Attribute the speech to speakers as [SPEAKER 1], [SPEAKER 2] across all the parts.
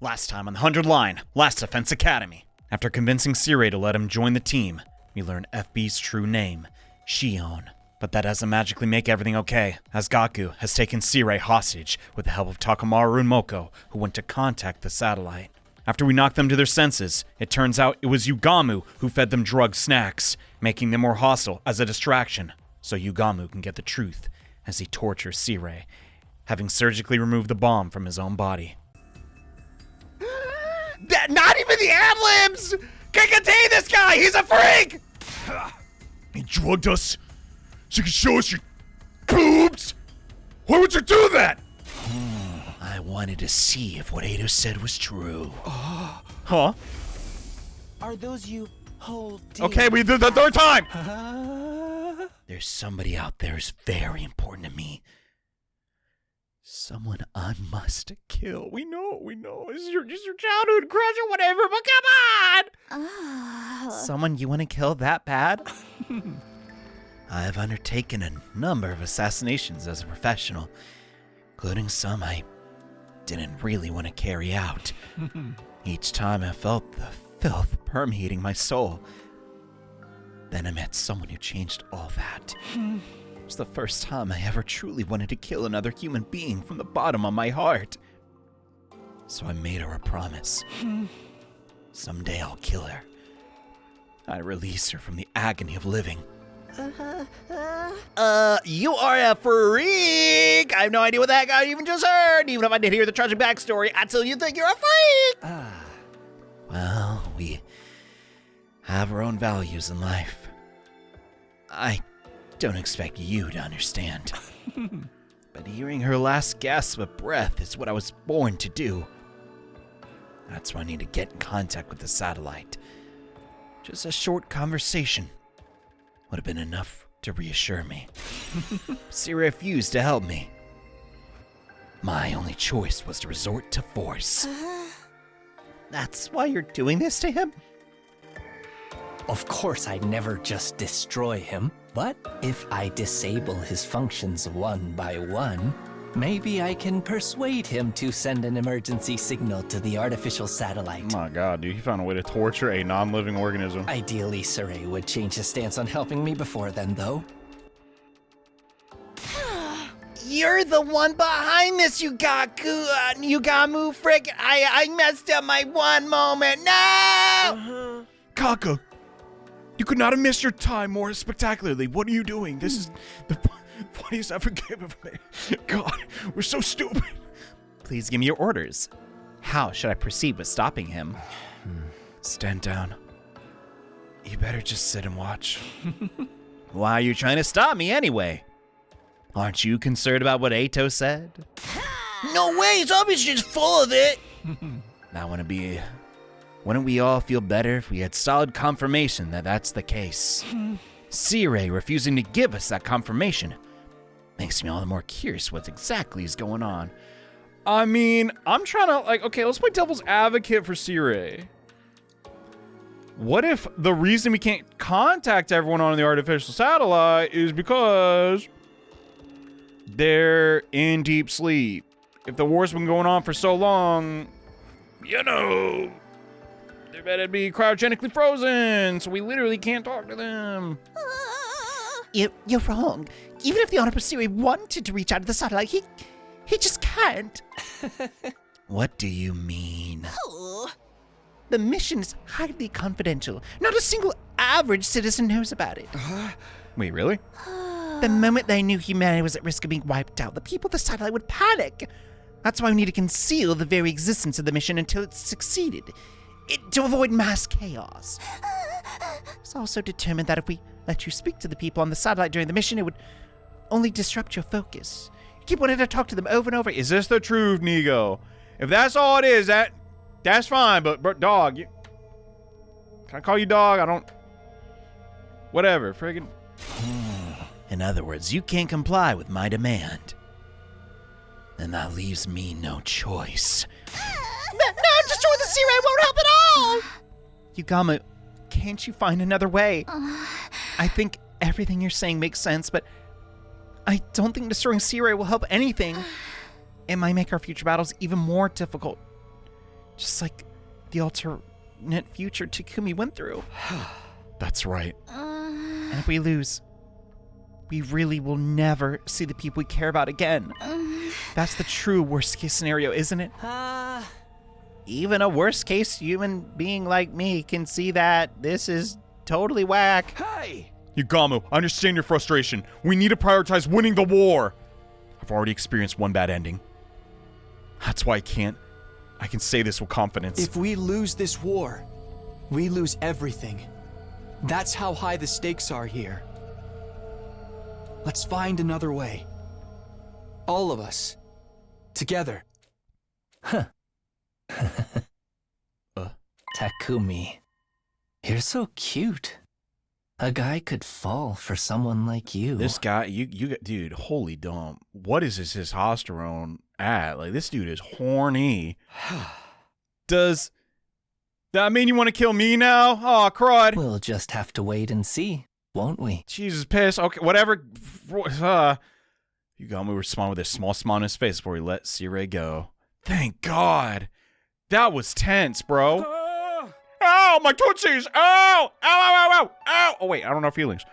[SPEAKER 1] Last time on the 100 line, Last Defense Academy. After convincing Sirei to let him join the team, we learn FB's true name, Shion. But that doesn't magically make everything okay, as Gaku has taken Sirei hostage with the help of Takamaru and Moko, who went to contact the satellite. After we knock them to their senses, it turns out it was Yugamu who fed them drugged snacks, making them more hostile as a distraction, so Yugamu can get the truth as he tortures Sirei, having surgically removed the bomb from his own body. Not even the ad-libs can contain this guy! He's a freak!
[SPEAKER 2] He drugged us so you could show us your boobs? Why would you do that?
[SPEAKER 3] I wanted to see if what Eito said was true.
[SPEAKER 1] Huh?
[SPEAKER 4] Are those you hold dear?
[SPEAKER 1] Okay, we did the third time!
[SPEAKER 3] There's somebody out there who's very important to me. Someone I must kill.
[SPEAKER 1] We know. This is your childhood crush or whatever, but come on! Someone you want to kill that bad?
[SPEAKER 3] I've undertaken a number of assassinations as a professional, including some I didn't really want to carry out. Each time I felt the filth permeating my soul. Then I met someone who changed all that. It was the first time I ever truly wanted to kill another human being from the bottom of my heart. So I made her a promise. Someday I'll kill her. I release her from the agony of living. You are a freak! I have no idea what that guy even just heard. Even if I did hear the tragic backstory, I'd still you think you're a freak! Well, we have our own values in life. I don't expect you to understand. But hearing her last gasp of breath is what I was born to do. That's why I need to get in contact with the satellite. Just a short conversation would have been enough to reassure me. Sirei refused to help me. My only choice was to resort to force. That's why you're doing this to him?
[SPEAKER 4] Of course, I'd never just destroy him, but if I disable his functions one by one, maybe I can persuade him to send an emergency signal to the artificial satellite.
[SPEAKER 1] Oh my god, dude, he found a way to torture a non-living organism.
[SPEAKER 4] Ideally, Sirei would change his stance on helping me before then, though.
[SPEAKER 3] You're the one behind this, Yugamu, frick. I messed up my one moment. No!
[SPEAKER 2] Kaka, you could not have missed your time more spectacularly. What are you doing? This is the funniest ever game of me. God, we're so stupid.
[SPEAKER 1] Please give me your orders. How should I proceed with stopping him?
[SPEAKER 3] Stand down. You better just sit and watch.
[SPEAKER 1] Why are you trying to stop me anyway? Aren't you concerned about what Eito said?
[SPEAKER 3] No way, he's obviously just full of it.
[SPEAKER 1] Wouldn't we all feel better if we had solid confirmation that that's the case? Sirei refusing to give us that confirmation makes me all the more curious what exactly is going on. I mean, I'm trying to, okay, let's play devil's advocate for Sirei. What if the reason we can't contact everyone on the artificial satellite is because they're in deep sleep? If the war's been going on for so long, you know, they better be cryogenically frozen, so we literally can't talk to them.
[SPEAKER 3] You're wrong. Even if the Honorable Sirei wanted to reach out to the satellite, he just can't. What do you mean? The mission is highly confidential. Not a single average citizen knows about it.
[SPEAKER 1] Wait, really?
[SPEAKER 3] The moment they knew humanity was at risk of being wiped out, the people of the satellite would panic. That's why we need to conceal the very existence of the mission until it's succeeded. To avoid mass chaos. It's also determined that if we let you speak to the people on the satellite during the mission, it would only disrupt your focus. You keep wanting to talk to them over and over.
[SPEAKER 1] Is this the truth, Nigo? If that's all it is, that's fine, but dog, can I call you dog? I don't... Whatever, friggin'...
[SPEAKER 3] In other words, you can't comply with my demand. Then that leaves me no choice. No, destroy the Sirei won't help at all! Yugamu, can't you find another way? I think everything you're saying makes sense, but I don't think destroying Sirei will help anything. It might make our future battles even more difficult.
[SPEAKER 1] Just like the alternate future Takumi went through.
[SPEAKER 2] That's right.
[SPEAKER 1] And if we lose, we really will never see the people we care about again. That's the true worst case scenario, isn't it?
[SPEAKER 3] Even a worst case human being like me can see that this is totally whack.
[SPEAKER 4] Hey!
[SPEAKER 2] Yugamu, I understand your frustration. We need to prioritize winning the war. I've already experienced one bad ending. That's why I can say this with confidence.
[SPEAKER 5] If we lose this war, we lose everything. That's how high the stakes are here. Let's find another way. All of us. Together.
[SPEAKER 4] Takumi, you're so cute. A guy could fall for someone like you.
[SPEAKER 2] This guy, dude, holy dumb. What is his testosterone at? Like, this dude is horny. Does that mean you want to kill me now? Oh, crud.
[SPEAKER 4] We'll just have to wait and see, won't we?
[SPEAKER 2] Jesus, piss. Okay, whatever. Yugamu responded with a small smile on his face before he let Sirei go. Thank God. That was tense, bro. Ow, my tootsies! Ow! Ow, ow, ow, ow, ow! Oh, wait, I don't know feelings.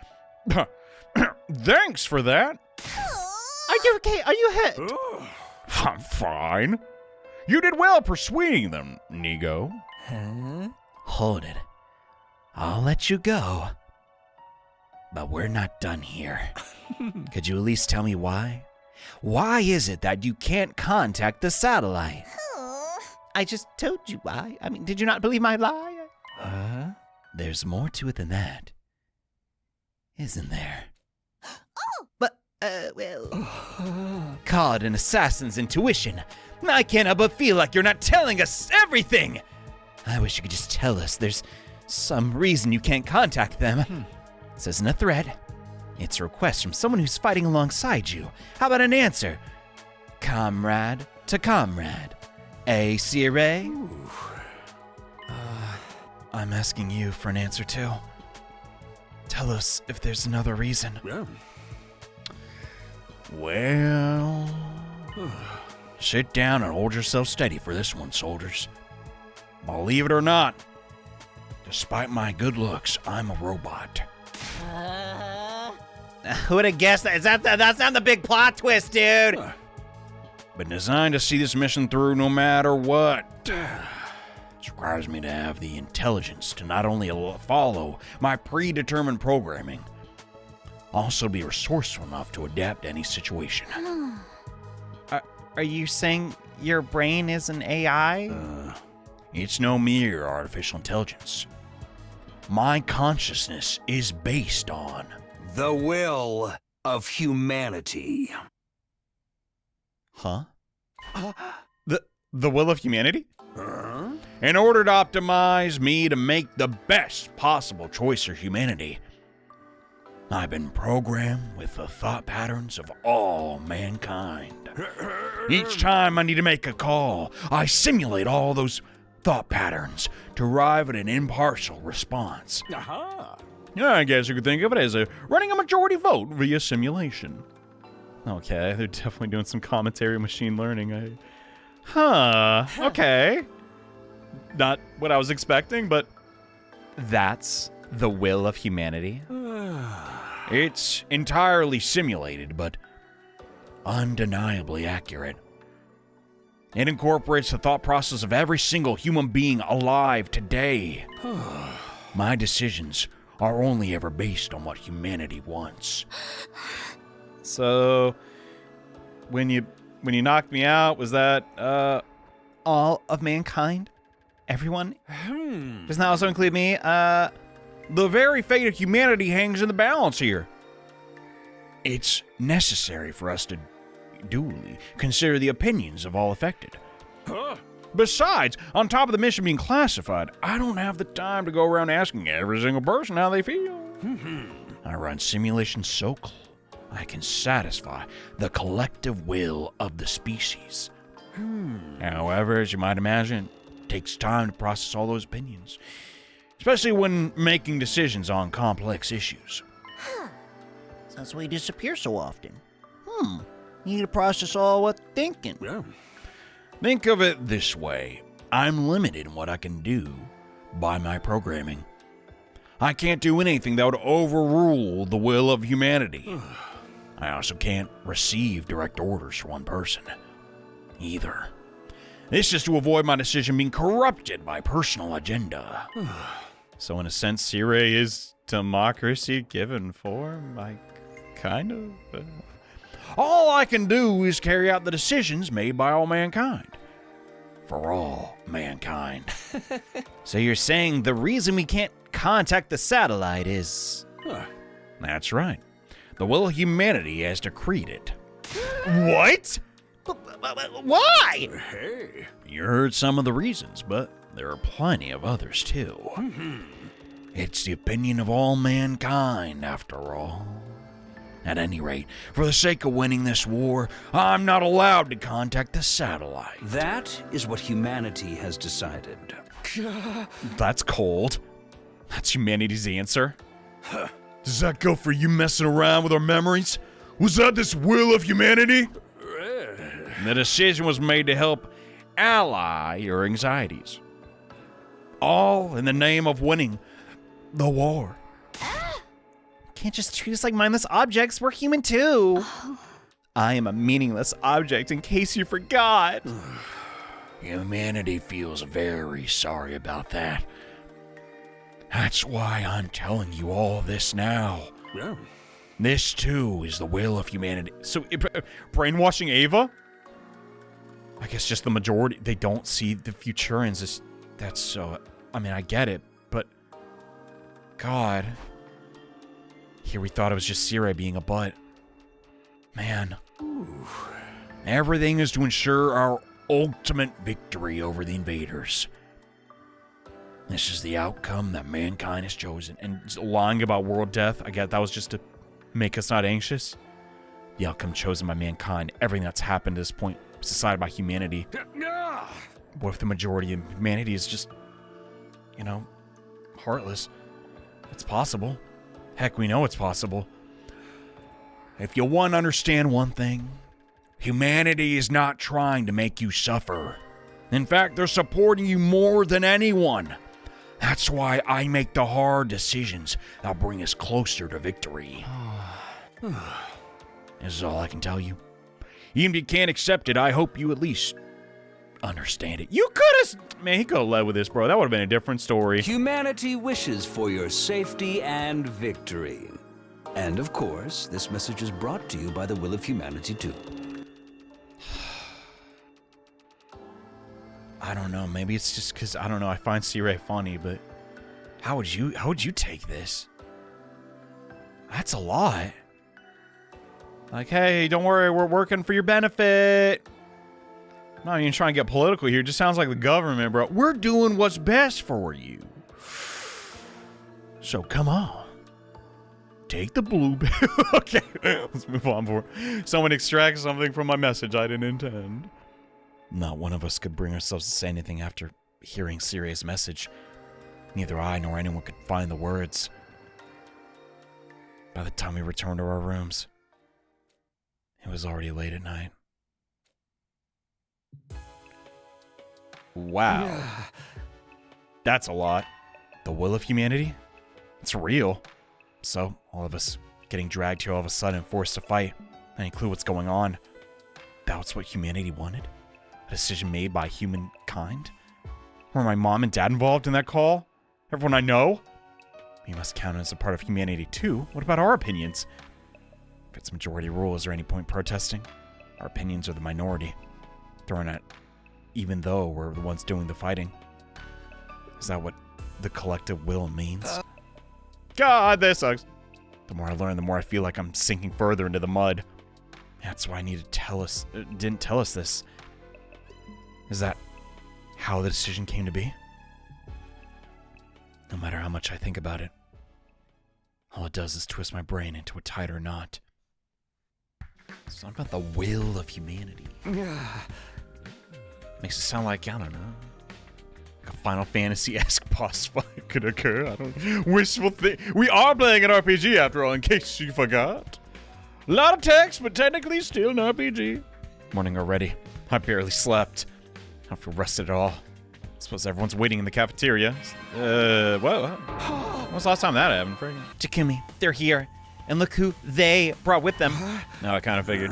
[SPEAKER 2] Thanks for that.
[SPEAKER 3] Are you okay? Are you hurt?
[SPEAKER 2] I'm fine. You did well persuading them, Nigo.
[SPEAKER 4] Huh?
[SPEAKER 3] Hold it. I'll let you go. But we're not done here. Could you at least tell me why? Why is it that you can't contact the satellite? I just told you why. I mean, did you not believe my lie? There's more to it than that. Isn't there? But, caught an assassin's intuition. I can't help but feel like you're not telling us everything. I wish you could just tell us there's some reason you can't contact them. This isn't a threat. It's a request from someone who's fighting alongside you. How about an answer? Comrade to comrade. Sirei?
[SPEAKER 1] I'm asking you for an answer too. Tell us if there's another reason.
[SPEAKER 2] Well, sit down and hold yourself steady for this one, soldiers. Believe it or not, despite my good looks, I'm a robot.
[SPEAKER 3] Who would have guessed that? That's not the big plot twist, dude.
[SPEAKER 2] Been designed to see this mission through no matter what. This requires me to have the intelligence to not only follow my predetermined programming, also be resourceful enough to adapt to any situation.
[SPEAKER 1] Are you saying your brain is an AI?
[SPEAKER 2] It's no mere artificial intelligence. My consciousness is based on
[SPEAKER 6] the will of humanity.
[SPEAKER 1] Huh? The will of humanity?
[SPEAKER 2] in order to optimize me to make the best possible choice for humanity. I've been programmed with the thought patterns of all mankind. Each time I need to make a call, I simulate all those thought patterns to arrive at an impartial response. Yeah, I guess you could think of it as running a majority vote via simulation.
[SPEAKER 1] Okay, they're definitely doing some commentary machine learning. Okay. Not what I was expecting, but that's the will of humanity.
[SPEAKER 2] It's entirely simulated, but undeniably accurate. It incorporates the thought process of every single human being alive today. My decisions are only ever based on what humanity wants.
[SPEAKER 1] So, when you knocked me out, was that all of mankind? Everyone? Does that also include me?
[SPEAKER 2] The very fate of humanity hangs in the balance here. It's necessary for us to duly consider the opinions of all affected. Besides, on top of the mission being classified, I don't have the time to go around asking every single person how they feel. I run simulations so I can satisfy the collective will of the species. However, as you might imagine, it takes time to process all those opinions, especially when making decisions on complex issues.
[SPEAKER 3] That's why you disappear so often. You need to process all what thinking.
[SPEAKER 2] Think of it this way. I'm limited in what I can do by my programming. I can't do anything that would overrule the will of humanity. I also can't receive direct orders from one person, either. This is to avoid my decision being corrupted by personal agenda.
[SPEAKER 1] So in a sense, Sirei is democracy given form, kind of.
[SPEAKER 2] All I can do is carry out the decisions made by all mankind. For all mankind.
[SPEAKER 1] So you're saying the reason we can't contact the satellite is...
[SPEAKER 2] That's right. The will of humanity has decreed it.
[SPEAKER 1] What?
[SPEAKER 3] Why?
[SPEAKER 6] Hey.
[SPEAKER 2] You heard some of the reasons, but there are plenty of others too. It's the opinion of all mankind, after all. At any rate, for the sake of winning this war, I'm not allowed to contact the satellite.
[SPEAKER 6] That is what humanity has decided.
[SPEAKER 1] That's cold. That's humanity's answer.
[SPEAKER 2] Does that go for you messing around with our memories? Was that this will of humanity? The decision was made to help ally your anxieties. All in the name of winning the war.
[SPEAKER 1] Can't just treat us like mindless objects. We're human too. I am a meaningless object, in case you forgot.
[SPEAKER 2] Humanity feels very sorry about that. That's why I'm telling you all this now.
[SPEAKER 6] Yeah.
[SPEAKER 2] This too is the will of humanity.
[SPEAKER 1] So, brainwashing Ava? I guess just the majority, they don't see the Futurans as, that's so, I mean, I get it, but, God. Here we thought it was just Sirei being a butt. Man.
[SPEAKER 2] Everything is to ensure our ultimate victory over the invaders. This is the outcome that mankind has chosen.
[SPEAKER 1] And lying about world death, I get that was just to make us not anxious. The outcome chosen by mankind, everything that's happened to this point, was decided by humanity. What if the majority of humanity is just, heartless? It's possible. Heck, we know it's possible.
[SPEAKER 2] If you want to understand one thing, humanity is not trying to make you suffer. In fact, they're supporting you more than anyone. That's why I make the hard decisions that bring us closer to victory. This is all I can tell you. Even if you can't accept it, I hope you at least understand it.
[SPEAKER 1] You could have... Man, he could have led with this, bro. That would have been a different story.
[SPEAKER 6] Humanity wishes for your safety and victory. And of course, this message is brought to you by the will of humanity too.
[SPEAKER 1] I don't know. Maybe it's just because, I don't know, I find Sirei funny, but how would you take this? That's a lot. Like, hey, don't worry, we're working for your benefit. I'm not even trying to get political here. It just sounds like the government, bro.
[SPEAKER 2] We're doing what's best for you. So come on. Take the blue pill.
[SPEAKER 1] Okay, let's move on before someone extracts something from my message I didn't intend. Not one of us could bring ourselves to say anything after hearing Sirei's message. Neither I nor anyone could find the words. By the time we returned to our rooms, it was already late at night. Wow. That's a lot. The will of humanity? It's real. So, all of us getting dragged here all of a sudden and forced to fight. Any clue what's going on? That's what humanity wanted? A decision made by humankind? Were my mom and dad involved in that call? Everyone I know? We must count as a part of humanity too. What about our opinions? If it's majority rule, is there any point protesting? Our opinions are the minority. Thrown at, even though we're the ones doing the fighting. Is that what the collective will means? God, this sucks. The more I learn, the more I feel like I'm sinking further into the mud. That's why I need to didn't tell us this. Is that how the decision came to be? No matter how much I think about it, all it does is twist my brain into a tighter knot. It's not about the will of humanity. Makes it sound like, I don't know, like a Final Fantasy-esque boss fight could occur. I don't wishful think. We are playing an RPG after all, in case you forgot. A lot of text, but technically still an RPG. Morning already. I barely slept. I don't feel rested at all. Suppose everyone's waiting in the cafeteria. Whoa. When was the last time that happened?
[SPEAKER 3] Takumi, they're here. And look who they brought with them.
[SPEAKER 1] No, I kind of figured.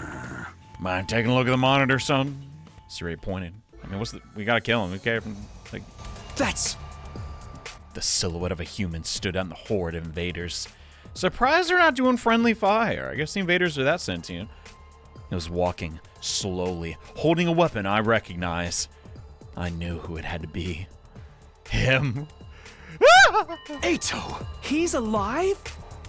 [SPEAKER 1] Mind taking a look at the monitor, son? Sirei pointed. I mean, we gotta kill him. Okay, like.
[SPEAKER 5] That's...
[SPEAKER 1] The silhouette of a human stood out in the horde of invaders. Surprised they're not doing friendly fire. I guess the invaders are that sentient. It was walking slowly, holding a weapon I recognize. I knew who it had to be. Him.
[SPEAKER 7] Eito! He's alive?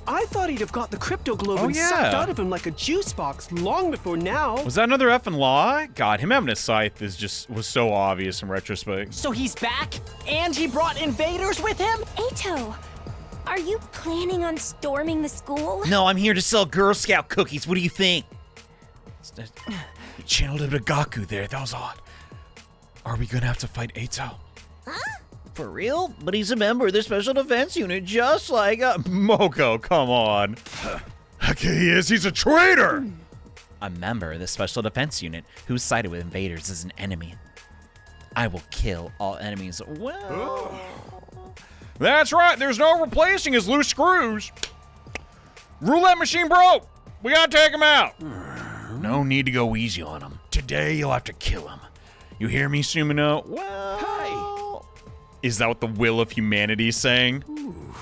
[SPEAKER 7] I thought he'd have got the crypto globin sucked out of him like a juice box long before now.
[SPEAKER 1] Was that another effing lie? God, him having a scythe was so obvious in retrospect.
[SPEAKER 8] So he's back? And he brought invaders with him?
[SPEAKER 9] Eito, are you planning on storming the school?
[SPEAKER 3] No, I'm here to sell Girl Scout cookies. What do you think?
[SPEAKER 1] He channeled a bit of Gaku there. That was odd. Are we gonna have to fight Eito?
[SPEAKER 3] Huh? For real? But he's a member of the Special Defense Unit, just like
[SPEAKER 1] Moko, come on. Okay, he is. He's a traitor!
[SPEAKER 3] A member of the Special Defense Unit who sided with invaders as an enemy. I will kill all enemies. Well...
[SPEAKER 2] That's right. There's no replacing his loose screws. Roulette machine broke. We gotta take him out.
[SPEAKER 1] No need to go easy on him. Today, you'll have to kill him. You hear me, Sumino? Well...
[SPEAKER 7] Hi.
[SPEAKER 1] Is that what the will of humanity is saying? Ooh.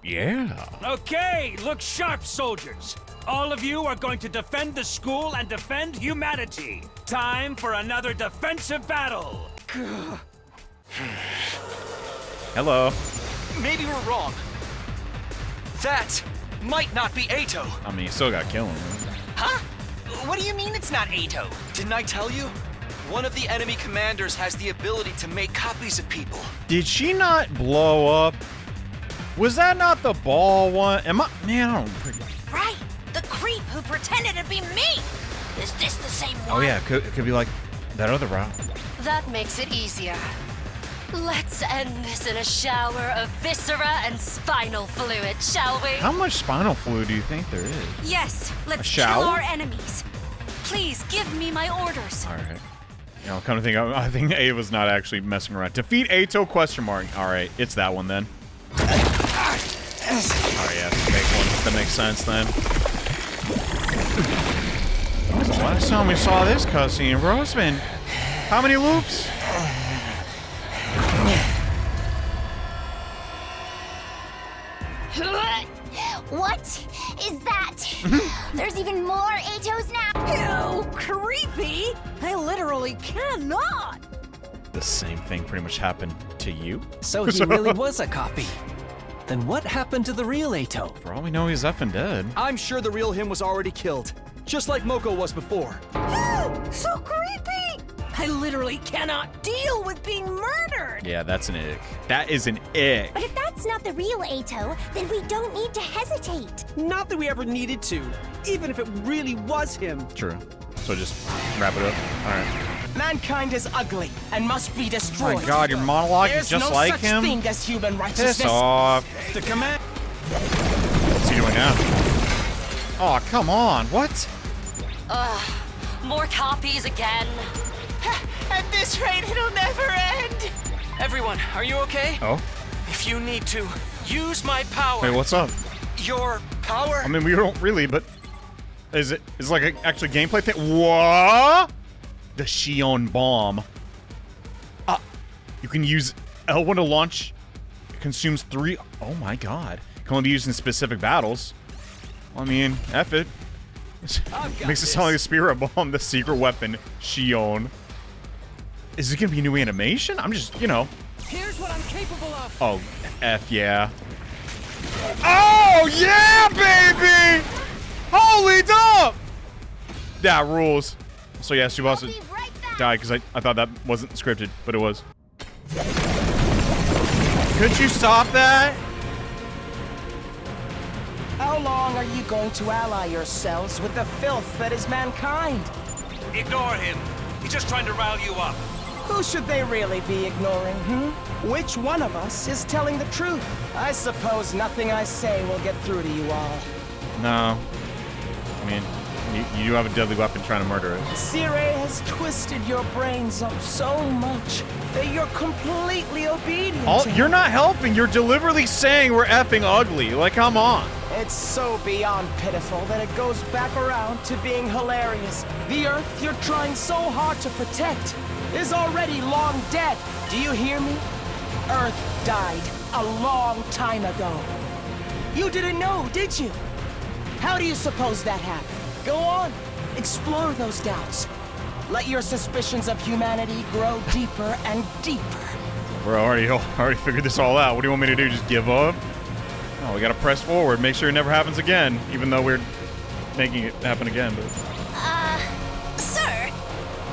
[SPEAKER 1] Yeah.
[SPEAKER 10] Okay, look sharp, soldiers. All of you are going to defend the school and defend humanity. Time for another defensive battle.
[SPEAKER 1] Hello.
[SPEAKER 5] Maybe we're wrong. That might not be Eito.
[SPEAKER 1] I mean, you still got killing him.
[SPEAKER 8] Huh? What do you mean it's not Eito?
[SPEAKER 5] Didn't I tell you? One of the enemy commanders has the ability to make copies of people.
[SPEAKER 1] Did she not blow up? Was that not the ball one? Man, I don't...
[SPEAKER 9] Right, the creep who pretended to be me. Is this the same one?
[SPEAKER 1] Oh yeah, it could be like that other route.
[SPEAKER 9] That makes it easier. Let's end this in a shower of viscera and spinal fluid, shall we?
[SPEAKER 1] How much spinal fluid do you think there is?
[SPEAKER 9] Yes, let's
[SPEAKER 1] kill
[SPEAKER 9] our enemies. Please give me my orders.
[SPEAKER 1] All right. You know, kind of think I think Ava's not actually messing around. Defeat Eito ? All right, it's that one then. Oh yeah, make one. That makes sense then. When was the last time we saw this cutscene, bro? It's been how many loops?
[SPEAKER 9] What is that? There's even more Eitos now.
[SPEAKER 8] Ew, creepy! I literally cannot!
[SPEAKER 1] The same thing pretty much happened to you?
[SPEAKER 4] So he really was a copy. Then what happened to the real Eito?
[SPEAKER 1] For all we know, he's effing dead.
[SPEAKER 5] I'm sure the real him was already killed, just like Moko was before.
[SPEAKER 8] So creepy! I literally cannot deal with being murdered!
[SPEAKER 1] Yeah, that's an ick. That is an ick.
[SPEAKER 9] But if that's not the real Eito, then we don't need to hesitate.
[SPEAKER 7] Not that we ever needed to, even if it really was him.
[SPEAKER 1] True. So just wrap it up. All right.
[SPEAKER 8] Mankind is ugly and must be destroyed.
[SPEAKER 1] Oh my God, your monologue
[SPEAKER 8] There's
[SPEAKER 1] is just
[SPEAKER 8] no
[SPEAKER 1] like
[SPEAKER 8] such
[SPEAKER 1] him.
[SPEAKER 8] thing as human righteousness.
[SPEAKER 1] Piss off.
[SPEAKER 8] The command.
[SPEAKER 1] What's he doing now? Oh, come on. What?
[SPEAKER 9] More copies again.
[SPEAKER 8] At this rate, it'll never end.
[SPEAKER 5] Everyone, are you okay?
[SPEAKER 1] Oh?
[SPEAKER 5] If you need to, use my power.
[SPEAKER 1] Wait, what's up?
[SPEAKER 5] Your power?
[SPEAKER 1] I mean, we don't really, but is it like an actual gameplay thing? What? The Shion bomb. You can use L1 to launch. It consumes 3. Oh my God. Can only be used in specific battles. I mean, F it. Makes it sound like a spirit bomb, the secret weapon, Shion. Is it gonna be a new animation? I'm just, you know.
[SPEAKER 8] Here's what I'm capable of.
[SPEAKER 1] Oh, F yeah. Oh yeah, baby! Holy dump! That rules. So yeah, Tsubasa died because I thought that wasn't scripted, but it was. Could you stop that?
[SPEAKER 8] How long are you going to ally yourselves with the filth that is mankind?
[SPEAKER 10] Ignore him. He's just trying to rile you up.
[SPEAKER 8] Who should they really be ignoring, Which one of us is telling the truth? I suppose nothing I say will get through to you all.
[SPEAKER 1] No. I mean,
[SPEAKER 2] You do have a deadly weapon trying to murder us.
[SPEAKER 8] Sirei has twisted your brains up so much that you're completely obedient to
[SPEAKER 2] You're
[SPEAKER 8] him.
[SPEAKER 2] not helping. You're deliberately saying we're effing ugly. Like, come on.
[SPEAKER 8] It's so beyond pitiful that it goes back around to being hilarious. The Earth you're trying so hard to protect is already long dead. Do you hear me? Earth died a long time ago. You didn't know, did you? How do you suppose that happened? Go on, explore those doubts. Let your suspicions of humanity grow deeper and deeper.
[SPEAKER 2] Bro, already figured this all out. What do you want me to do? Just give up? Oh, we gotta press forward, make sure it never happens again, even though we're making it happen again. But
[SPEAKER 9] Sir,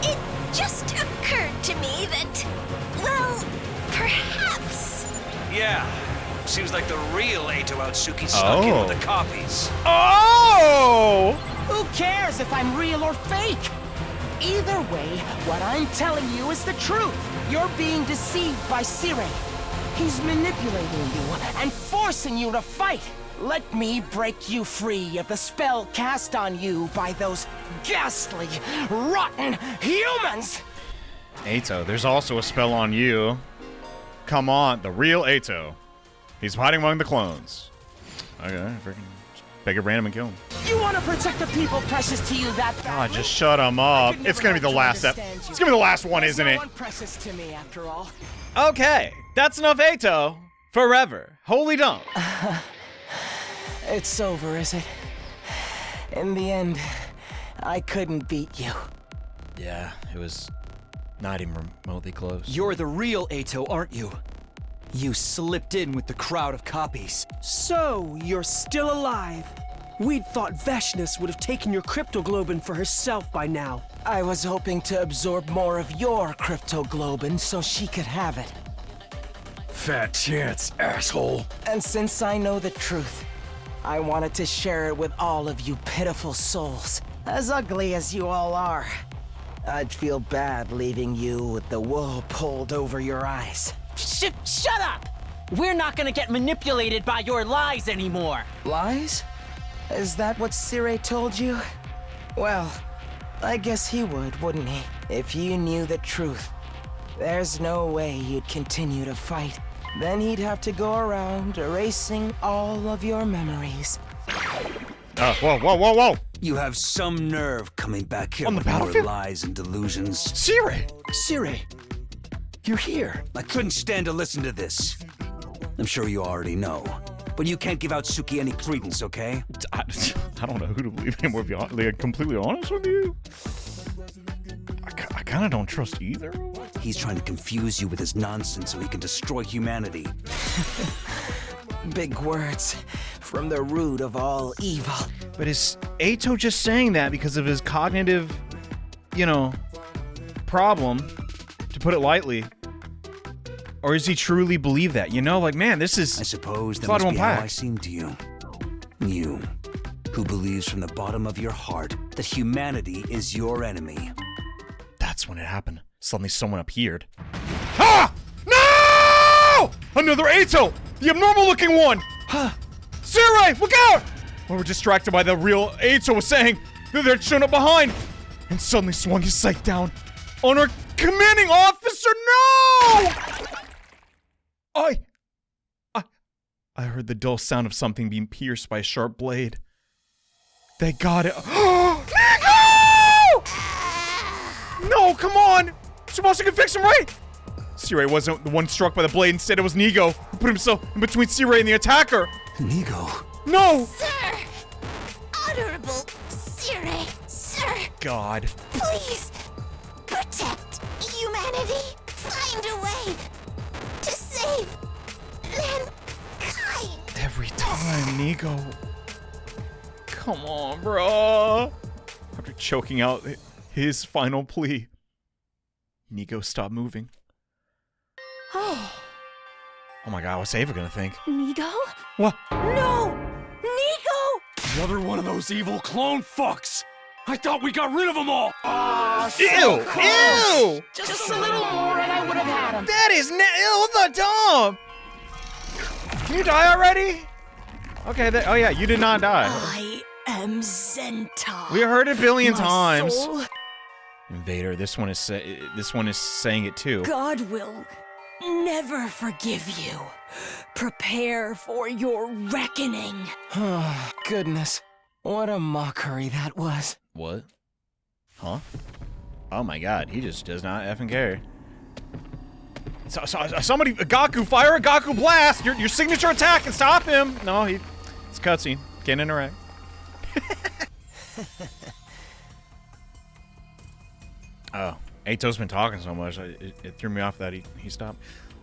[SPEAKER 9] it just occurred to me that, well, perhaps.
[SPEAKER 10] Yeah. Seems like the real Eito Outsuki snuck in with the copies.
[SPEAKER 2] Oh!
[SPEAKER 8] Who cares if I'm real or fake? Either way, what I'm telling you is the truth. You're being deceived by Sirei. He's manipulating you and forcing you to fight. Let me break you free of the spell cast on you by those ghastly, rotten humans!
[SPEAKER 2] Eito, there's also a spell on you. Come on, the real Eito. He's hiding among the clones. Okay, freaking pick a random and kill him.
[SPEAKER 8] You want to protect the people precious to you that badly?
[SPEAKER 2] God, just shut him up. It's gonna be the last step. It's gonna be the last one, isn't it?
[SPEAKER 8] No one precious to me, after all.
[SPEAKER 1] Okay, that's enough Eito. Forever. Holy dump.
[SPEAKER 8] It's over, is it? In the end, I couldn't beat you.
[SPEAKER 1] Yeah, it was not even remotely close.
[SPEAKER 5] You're the real Eito, aren't you? You slipped in with the crowd of copies.
[SPEAKER 7] So, you're still alive. We'd thought Veshness would have taken your cryptoglobin for herself by now.
[SPEAKER 8] I was hoping to absorb more of your cryptoglobin so she could have it.
[SPEAKER 10] Fat chance, asshole.
[SPEAKER 8] And since I know the truth, I wanted to share it with all of you pitiful souls. As ugly as you all are, I'd feel bad leaving you with the wool pulled over your eyes.
[SPEAKER 11] Shut up! We're not gonna get manipulated by your lies anymore.
[SPEAKER 8] Lies? Is that what Sirei told you? Well, I guess he would, wouldn't he? If you knew the truth. There's no way you'd continue to fight. Then he'd have to go around erasing all of your memories.
[SPEAKER 2] Whoa.
[SPEAKER 6] You have some nerve coming back here
[SPEAKER 2] On the
[SPEAKER 6] with more
[SPEAKER 2] battlefield?
[SPEAKER 6] lies and delusions.
[SPEAKER 2] Sirei!
[SPEAKER 5] Sirei, you're here.
[SPEAKER 6] I couldn't stand to listen to this. I'm sure you already know. But you can't give Outsuki any credence, okay?
[SPEAKER 2] I don't know who to believe anymore, to be like, completely honest with you. I kind of don't trust either.
[SPEAKER 6] He's trying to confuse you with his nonsense so he can destroy humanity.
[SPEAKER 8] Big words from the root of all evil.
[SPEAKER 2] But is Eito just saying that because of his cognitive, problem, to put it lightly? Or does he truly believe that? Like, man, this is...
[SPEAKER 6] I suppose that
[SPEAKER 2] a lot
[SPEAKER 6] must
[SPEAKER 2] to
[SPEAKER 6] be how
[SPEAKER 2] unpack.
[SPEAKER 6] I seem to you. You, who believes from the bottom of your heart that humanity is your enemy.
[SPEAKER 2] That's when it happened. Suddenly someone appeared. Ah! No! Another Eito! The abnormal-looking one! Sirei, look out! We were distracted by the real Eito was saying that they'd shown up behind, and suddenly swung his sight down on our commanding officer. No! I heard the dull sound of something being pierced by a sharp blade. They got it. Nico! No, come on! Tsubasa can fix him, right? Sirei wasn't the one struck by the blade. Instead, it was Nigo who put himself in between Sirei and the attacker.
[SPEAKER 6] Nigo?
[SPEAKER 2] No!
[SPEAKER 9] Sir! Honorable Sirei, sir!
[SPEAKER 2] God.
[SPEAKER 9] Please! Protect humanity! Find a way to save mankind!
[SPEAKER 2] Every time, Nigo. Come on, bro. After choking out his final plea, Nigo stopped moving. Oh my god, what's Ava gonna think?
[SPEAKER 9] Nigo?
[SPEAKER 2] What?
[SPEAKER 9] No! Nigo!
[SPEAKER 10] Another one of those evil clone fucks! I thought we got rid of them all!
[SPEAKER 2] Ew! Ew!
[SPEAKER 8] Just a little more and I would have had him.
[SPEAKER 2] That is ew, what the dump? Can you die already? Okay, oh yeah, you did not die.
[SPEAKER 9] I am Zenta.
[SPEAKER 1] We heard it a billion
[SPEAKER 9] My
[SPEAKER 1] times.
[SPEAKER 9] soul,
[SPEAKER 1] Invader, this one is saying it too.
[SPEAKER 9] God will never forgive you. Prepare for your reckoning.
[SPEAKER 8] Oh, goodness. What a mockery that was.
[SPEAKER 1] What? Huh? Oh my god, he just does not effing care. Somebody, Gaku, fire a Gaku blast! Your signature attack and stop him! No, it's cutscene. Can't interact. Oh, Eito's been talking so much, it threw me off that he stopped.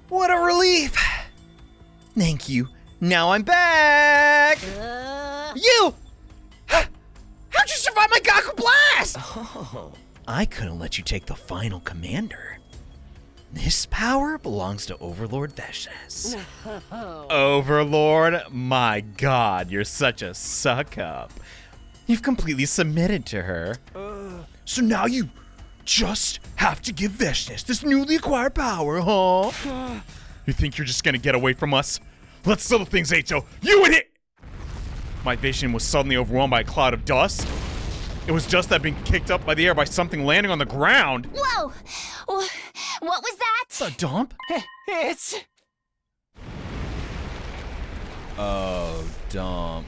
[SPEAKER 1] What a relief! Thank you. Now I'm back! You! How'd you survive my Gaku blast?
[SPEAKER 3] Oh.
[SPEAKER 1] I couldn't let you take the final commander. This power belongs to Overlord Veshnes. Overlord? My god, you're such a suck-up. You've completely submitted to her. So now you just have to give Veshnes this newly acquired power, huh? You think you're just gonna get away from us? Let's settle things, Eito. You and it! My vision was suddenly overwhelmed by a cloud of dust. It was dust that had been kicked up by the air by something landing on the ground.
[SPEAKER 9] Whoa! What was that?
[SPEAKER 1] A dump?
[SPEAKER 8] It's...
[SPEAKER 1] Oh, dump.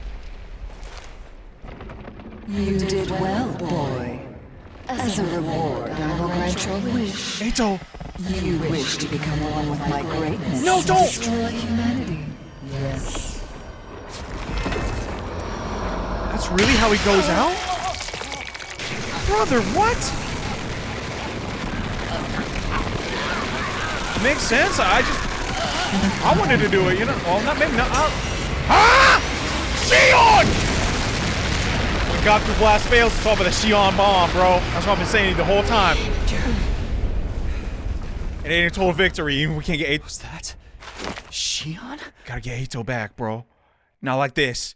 [SPEAKER 12] You did well, boy. As a reward, I will grant your wish.
[SPEAKER 1] Eito!
[SPEAKER 12] You wish to become one with my greatness.
[SPEAKER 1] No, don't!
[SPEAKER 12] Destroy humanity. Yes.
[SPEAKER 1] That's really how he goes out? Brother, what? Makes sense. I wanted to do it, you know. Well, not maybe not. Ah! Shion! When Gaku Blast fails, it's all by the Shion bomb, bro. That's what I've been saying the whole time. It ain't a total victory. We can't get Eito.
[SPEAKER 5] What's that? Shion?
[SPEAKER 1] Gotta get Eito back, bro. Not like this.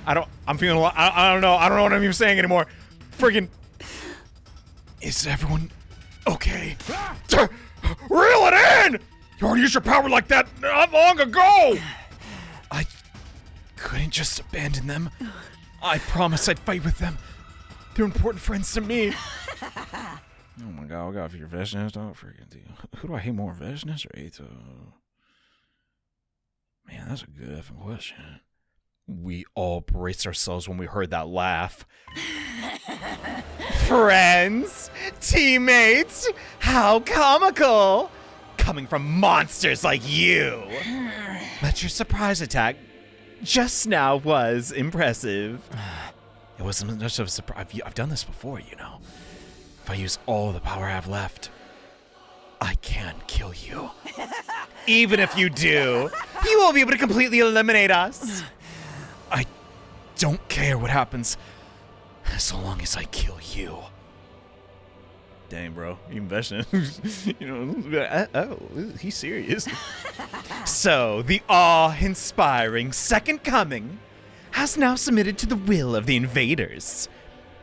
[SPEAKER 1] I'm feeling a lot. I don't know. I don't know what I'm even saying anymore. Friggin'. Is everyone okay? Reel it in! You already used your power like that not long ago! I couldn't just abandon them. I promised I'd fight with them. They're important friends to me. Oh my god, I gotta figure Veshnes, dog. Freaking deal. Who do I hate more, Veshnes or Eito? Man, that's a good effing question. We all braced ourselves when we heard that laugh. Friends, teammates, how comical! Coming from monsters like you. But your surprise attack just now was impressive. It wasn't much of a surprise. I've done this before, you know. If I use all the power I have left, I can kill you. Even if you do, you won't be able to completely eliminate us. I don't care what happens, so long as I kill you. Dang, bro. Even Veshnes, you know, oh, he's serious. So, the awe-inspiring Second Coming has now submitted to the will of the invaders.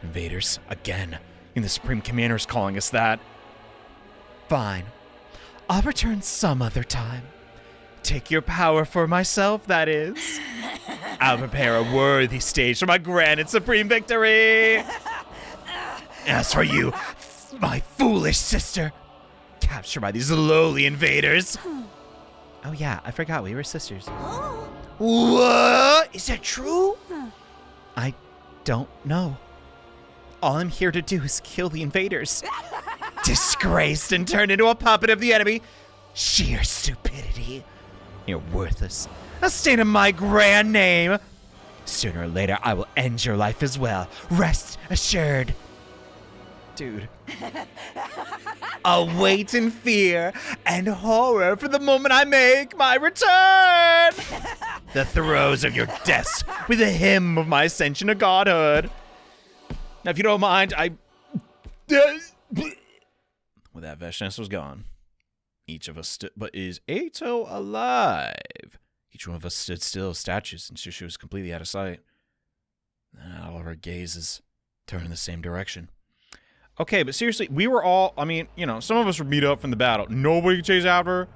[SPEAKER 1] Invaders, again. And the Supreme Commander is calling us that. Fine. I'll return some other time. Take your power for myself, that is. I'll prepare a worthy stage for my grand and supreme victory. As for you, my foolish sister, captured by these lowly invaders. Oh yeah, I forgot we were sisters. What? Is that true? I don't know. All I'm here to do is kill the invaders. Disgraced and turned into a puppet of the enemy. Sheer stupidity. You're worthless. A stain of my grand name. Sooner or later, I will end your life as well. Rest assured. Dude. I'll wait in fear and horror for the moment I make my return. The throes of your deaths with the hymn of my ascension to godhood. Now, if you don't mind, With that, Veshnes was gone. Each of us stood, but is Eito alive? Each one of us stood still as statues until she was completely out of sight. And all of our gazes turned in the same direction. Okay, but seriously, we were all, I mean, you know, some of us were beat up from the battle. Nobody could chase after her.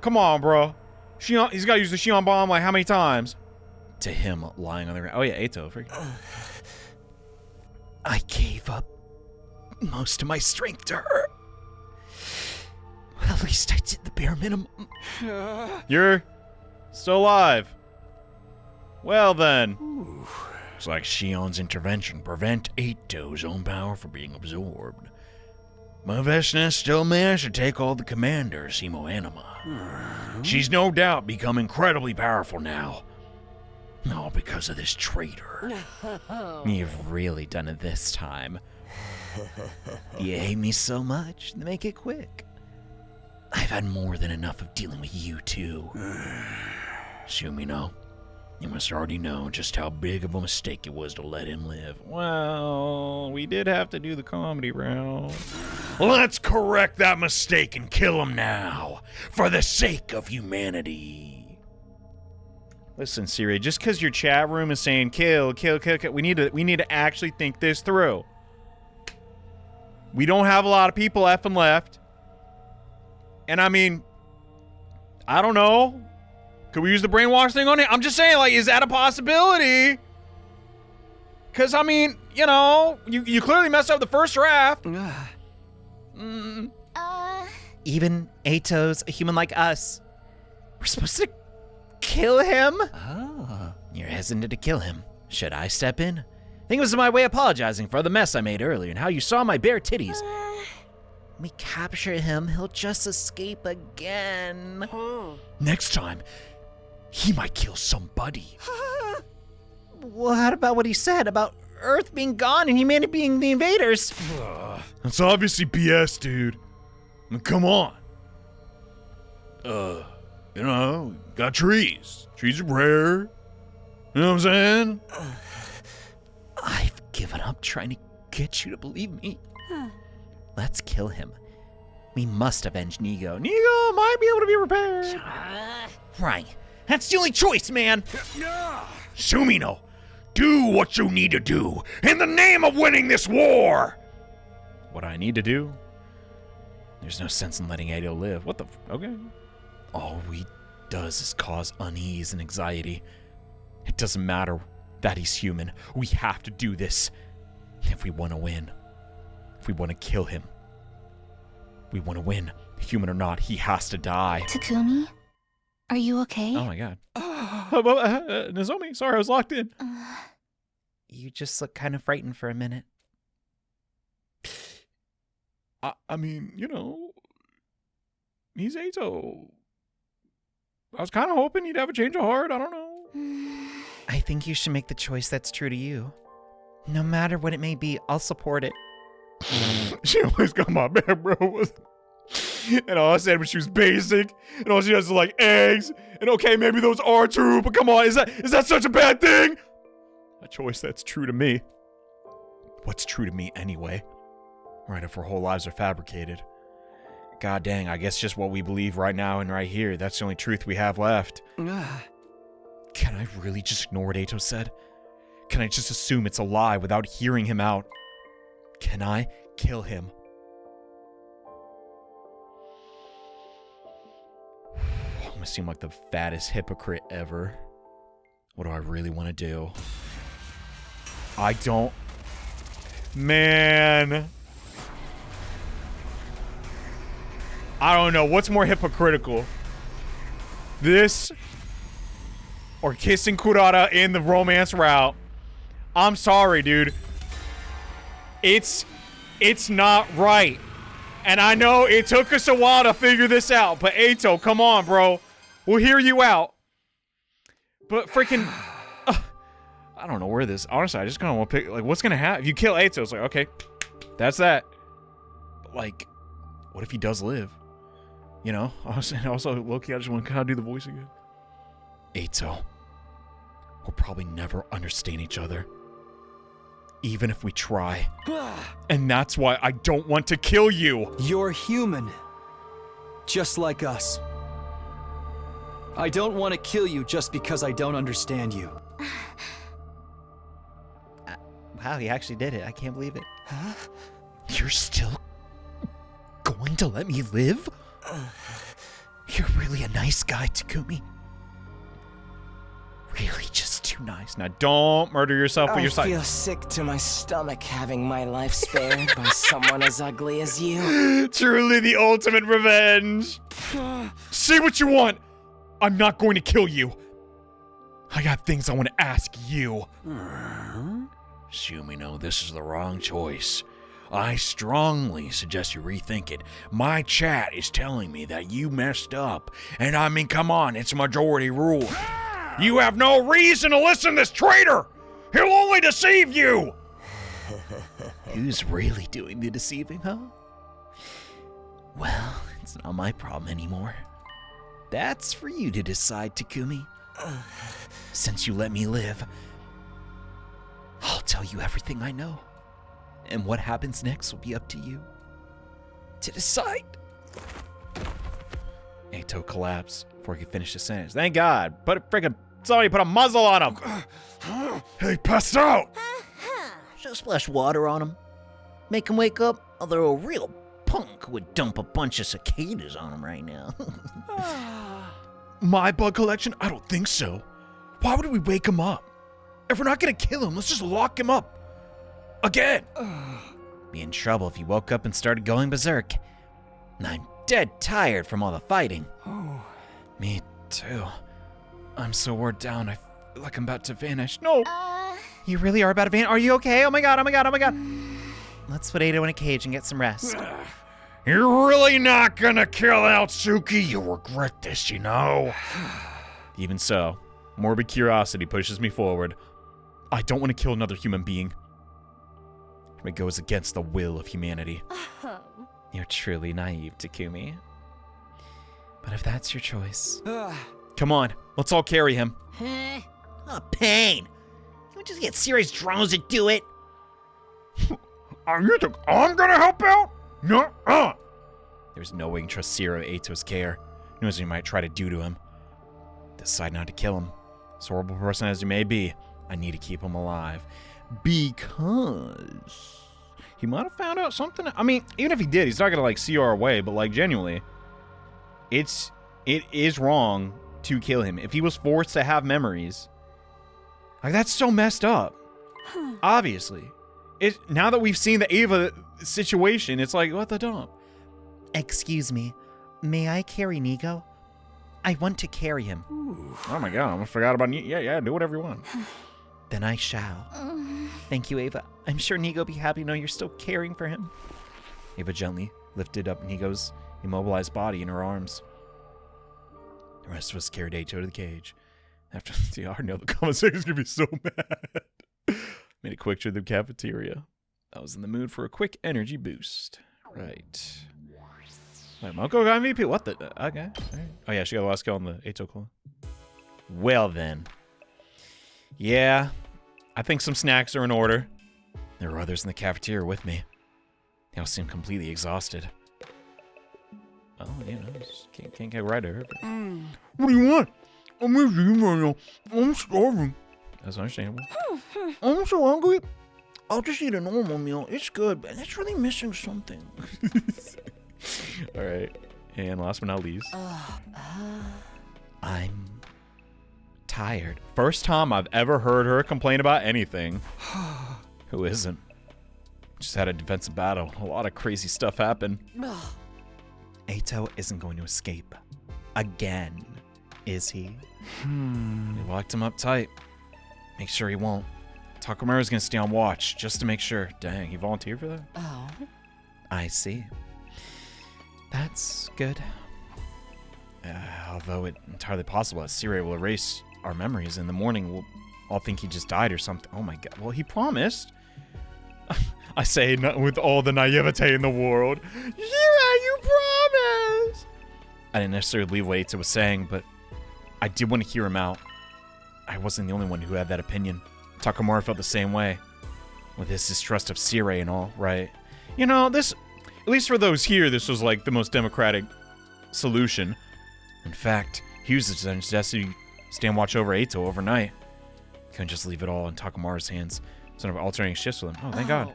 [SPEAKER 1] Come on, bro. Shion, he's got to use the Shion bomb like how many times? to him lying on the ground. Oh yeah, Eito. I gave up most of my strength to her. Well, at least I did the bare minimum.
[SPEAKER 2] You're still alive. Well then. Looks like Shion's intervention prevent Eito's own power from being absorbed. My Vesna still managed to take all the commander's hemoanima. She's no doubt become incredibly powerful now. All because of this traitor.
[SPEAKER 1] You've really done it this time. You hate me so much, make it quick. I've had more than enough of dealing with you two.
[SPEAKER 2] Sumino, you must already know just how big of a mistake it was to let him live. Well, we did have to do the comedy round. Let's correct that mistake and kill him now, for the sake of humanity.
[SPEAKER 1] Listen, Sirei, just because your chat room is saying kill, we need to actually think this through. We don't have a lot of people effing left. And I mean, I don't know. Could we use the brainwash thing on it? I'm just saying, like, is that a possibility? Because, I mean, you know, you clearly messed up the first draft. Even Eito's a human like us. We're supposed to kill him? Oh. You're hesitant to kill him. Should I step in? I think it was my way of apologizing for the mess I made earlier and how you saw my bare titties. When we capture him, he'll just escape again.
[SPEAKER 2] Next time, he might kill somebody.
[SPEAKER 1] What about what he said about Earth being gone and humanity being the invaders?
[SPEAKER 2] That's obviously BS, dude. I mean, come on. You know, got trees. Trees are rare. You know what I'm saying?
[SPEAKER 1] I've given up trying to get you to believe me. Let's kill him. We must avenge Nigo. Nigo might be able to be repaired. Right. That's the only choice, man.
[SPEAKER 2] Sumino, do what you need to do in the name of winning this war.
[SPEAKER 1] What I need to do? There's no sense in letting Eito live. What the okay. All he does is cause unease and anxiety. It doesn't matter that he's human. We have to do this. If we want to win. If we want to kill him. We want to win. Human or not, he has to die.
[SPEAKER 13] Takumi? Are you okay?
[SPEAKER 1] Oh my god. Nozomi, sorry, I was locked in. You just look kind of frightened for a minute.
[SPEAKER 2] I mean, you know, he's Eito. I was kind of hoping he'd have a change of heart. I don't know.
[SPEAKER 1] I think you should make the choice that's true to you. No matter what it may be, I'll support it.
[SPEAKER 2] She always got my back, bro. And all I said was she was basic, and all she does is like eggs. And okay, maybe those are true, but come on, is that such a bad thing?
[SPEAKER 1] A choice that's true to me. What's true to me anyway? Right, if our whole lives are fabricated. God dang, I guess just what we believe right now and right here. That's the only truth we have left. Can I really just ignore what Eito said? Can I just assume it's a lie without hearing him out? Can I kill him? I'm gonna seem like the fattest hypocrite ever. What do I really want to do? I don't... Man... I don't know. What's more hypocritical? This or kissing Kurata in the romance route? I'm sorry, dude. It's not right. And I know it took us a while to figure this out, but Eito, come on, bro. We'll hear you out. But freaking... I don't know where this... Honestly, I just kind of want to pick... Like, what's going to happen? If you kill Eito, it's like, okay, that's that. But, like, what if he does live? You know? Also, low-key, I just want to kind of do the voice again. Eito. We'll probably never understand each other. Even if we try. And that's why I don't want to kill you.
[SPEAKER 5] You're human. Just like us. I don't want to kill you just because I don't understand you.
[SPEAKER 1] Wow, he actually did it. I can't believe it. Huh? You're still going to let me live? You're really a nice guy, Takumi. Really just too too nice. Now don't murder yourself with your
[SPEAKER 8] I feel sick to my stomach having my life spared by someone as ugly as you.
[SPEAKER 1] Truly the ultimate revenge. Say what you want. I'm not going to kill you. I got things I want to ask you.
[SPEAKER 2] Sumino, this is the wrong choice. I strongly suggest you rethink it. My chat is telling me that you messed up. And I mean, come on, it's majority rule. You have no reason to listen to this traitor! He'll only deceive you!
[SPEAKER 3] Who's really doing the deceiving, huh? Well, it's not my problem anymore. That's for you to decide, Takumi. Since you let me live, I'll tell you everything I know. And what happens next will be up to you to decide.
[SPEAKER 1] Eito collapsed before he could finish the sentence. Thank God. Somebody put a muzzle on him.
[SPEAKER 2] He passed out.
[SPEAKER 3] Just splash water on him. Make him wake up, although a real punk would dump a bunch of cicadas on him right now.
[SPEAKER 2] My bug collection? I don't think so. Why would we wake him up? If we're not gonna kill him, let's just lock him up. Again.
[SPEAKER 3] Be in trouble if he woke up and started going berserk. And I'm dead tired from all the fighting.
[SPEAKER 1] Me too. I'm so wore down, I feel like I'm about to vanish. No! You really are about to vanish? Are you okay? Oh my god, oh my god, oh my god. Let's put Eito in a cage and get some rest.
[SPEAKER 2] You're really not gonna kill Altsuki? You'll regret this, you know?
[SPEAKER 1] Even so, morbid curiosity pushes me forward. I don't want to kill another human being. It goes against the will of humanity. You're truly naive, Takumi. But if that's your choice... Come on, let's all carry him.
[SPEAKER 3] Oh, pain! Can we just get Sirei's drones to do it?
[SPEAKER 2] You think I'm gonna help out? No.
[SPEAKER 1] There's no way you can trust Sirei Eito's care. Who knows what you might try to do to him. Decide not to kill him. As horrible a person as you may be, I need to keep him alive. Because he might have found out something. I mean, even if he did, he's not gonna like see our way, but like genuinely, it is wrong to kill him. If he was forced to have memories, like that's so messed up. Obviously. Now that we've seen the Ava situation, it's like, what the dump?
[SPEAKER 3] Excuse me, may I carry Nigo? I want to carry him.
[SPEAKER 2] Oh my god, I forgot about you. Yeah, do whatever you want.
[SPEAKER 3] Then I shall. Thank you, Ava. I'm sure Nigo will be happy to know you're still caring for him.
[SPEAKER 1] Ava gently lifted up Nigo's immobilized body in her arms. The rest of us carried Eito to the cage. After the I know the conversation's gonna be so mad. Made a quick trip to the cafeteria. I was in the mood for a quick energy boost. Right. Wait, Moko got MVP? What the? Okay. All right. Oh yeah, she got the last kill on the Eito clone. Well then. Yeah, I think some snacks are in order. There were others in the cafeteria with me. They all seemed completely exhausted. Well, you know, just can't get right to her.
[SPEAKER 2] What do you want? I'm with you right now. I'm starving.
[SPEAKER 1] That's understandable.
[SPEAKER 2] I'm so hungry. I'll just eat a normal meal. It's good, but it's really missing something.
[SPEAKER 1] All right, and last but not least,
[SPEAKER 3] I'm tired.
[SPEAKER 1] First time I've ever heard her complain about anything. Who isn't? Just had a defensive battle. A lot of crazy stuff happened. Eito isn't going to escape. Again, is he? We locked him up tight. Make sure he won't. Takamura's gonna stay on watch, just to make sure. Dang, he volunteered for that?
[SPEAKER 3] Oh. I see. That's good.
[SPEAKER 1] Although it's entirely possible that Sirei will erase our memories in the morning. We'll all think he just died or something. Oh my god. Well, he promised. I say with all the naivete in the world. Sirei, you promised! I didn't necessarily believe what Eito was saying, but I did want to hear him out. I wasn't the only one who had that opinion. Takamura felt the same way. With his distrust of Sirei and all, right? You know, this, at least for those here, this was like the most democratic solution. In fact, he was suggested to stand watch over Eito overnight. Couldn't just leave it all in Takamura's hands. Sort of alternating shifts with him. Oh, thank God.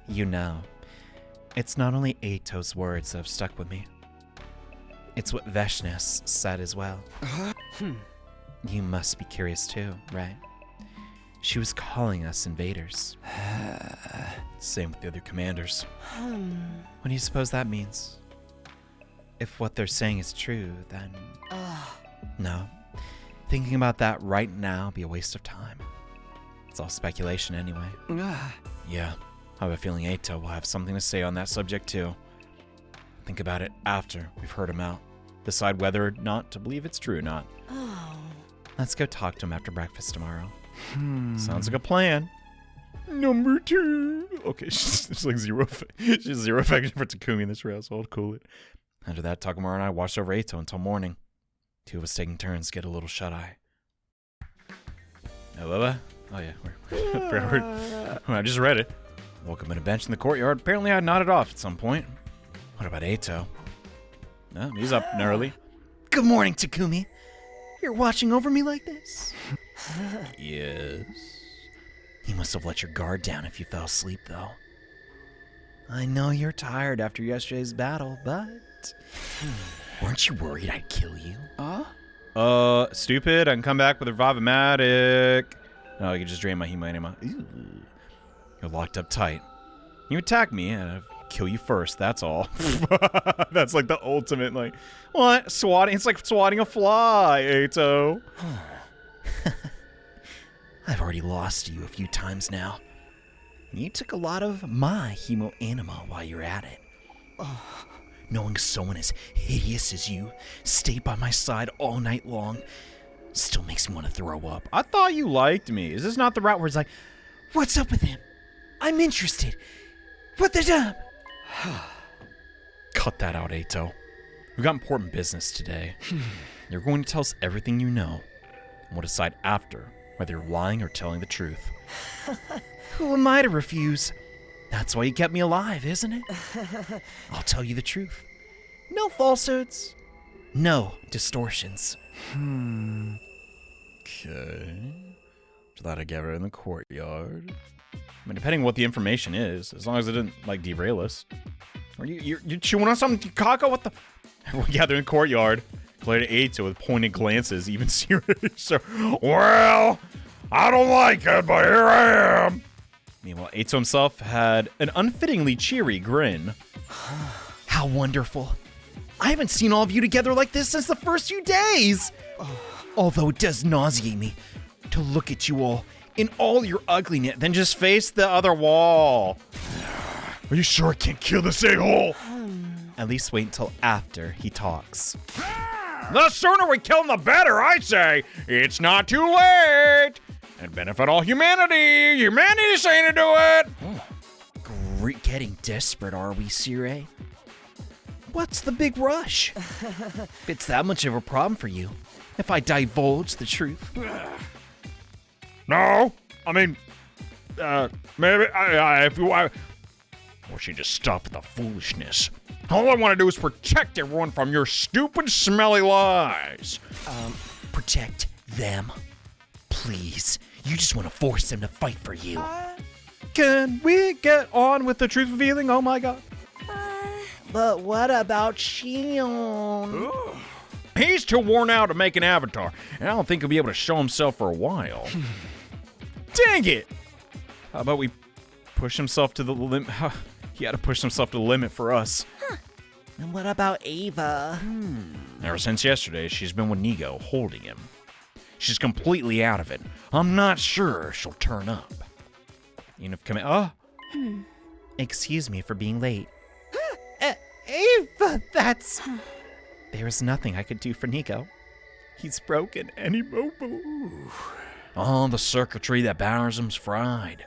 [SPEAKER 3] You know, it's not only Eito's words that have stuck with me. It's what Veshnes said as well. You must be curious too, right?
[SPEAKER 1] She was calling us invaders. Same with the other commanders. What do you suppose that means? If what they're saying is true, then... No. Thinking about that right now would be a waste of time. It's all speculation anyway. Yeah, I have a feeling Eito will have something to say on that subject too. Think about it after we've heard him out. Decide whether or not to believe it's true or not. Let's go talk to him after breakfast tomorrow. Sounds like a plan. Number 2. Okay, she's like she's zero affection for Takumi in this household. Cool it. After that, Takamura and I watched over Eito until morning. 2 of us taking turns to get a little shut-eye. Oh yeah, I just read it. Woke up on a bench in the courtyard. Apparently I nodded off at some point. What about Eito? No, he's up and early. Good morning, Takumi. You're watching over me like this? Yes. You must have let your guard down if you fell asleep, though. I know you're tired after yesterday's battle, but... Weren't you worried I'd kill you? Stupid. I can come back with Revive-O-Matic. No, you can just drain my Hima. You're locked up tight. You attack me, and I'd kill you first, that's all. That's like the ultimate, like... What? Swatting? It's like swatting a fly, Eito. I've already lost to you a few times now. You took a lot of my hemo anima while you're at it. Knowing someone as hideous as you stayed by my side all night long still makes me want to throw up. I thought you liked me. Is this not the route where it's like, what's up with him? I'm interested. What the dump? Cut that out, Eito. We've got important business today. You're going to tell us everything you know, and we'll decide after whether you're lying or telling the truth. Who am I to refuse? That's why you kept me alive, isn't it? I'll tell you the truth. No falsehoods. No distortions. Okay. Just thought I'd get her in the courtyard. I mean, depending on what the information is, as long as it didn't, like, derail us. Are you're chewing on something, Kako? What the? Everyone gathered in the courtyard. Glared at Eito with pointed glances, even Sirei. So, well, I don't like it, but here I am. Meanwhile, Eito himself had an unfittingly cheery grin. How wonderful. I haven't seen all of you together like this since the first few days. Although it does nauseate me to look at you all in all your ugliness, then just face the other wall. Are you sure I can't kill this a-hole? At least wait until after he talks. The sooner we kill him, the better, I say. It's not too late. And benefit all humanity. Humanity's saying to do it. Getting desperate, are we, Sirei? What's the big rush? If it's that much of a problem for you, if I divulge the truth. No, I mean, maybe if you, or she just stop with the foolishness. All I want to do is protect everyone from your stupid, smelly lies. Protect them, please. You just want to force them to fight for you. Can we get on with the truth revealing? Oh my god. But what about Shion? He's too worn out to make an avatar, and I don't think he'll be able to show himself for a while. Dang it! How about we push himself to the limit? He had to push himself to the limit for us. And what about Ava? Ever since yesterday, she's been with Nigo, holding him. She's completely out of it. I'm not sure she'll turn up. Even if Excuse me for being late. Ava, that's... There's nothing I could do for Nico. He's broken and immobile. All the circuitry that powers him's fried.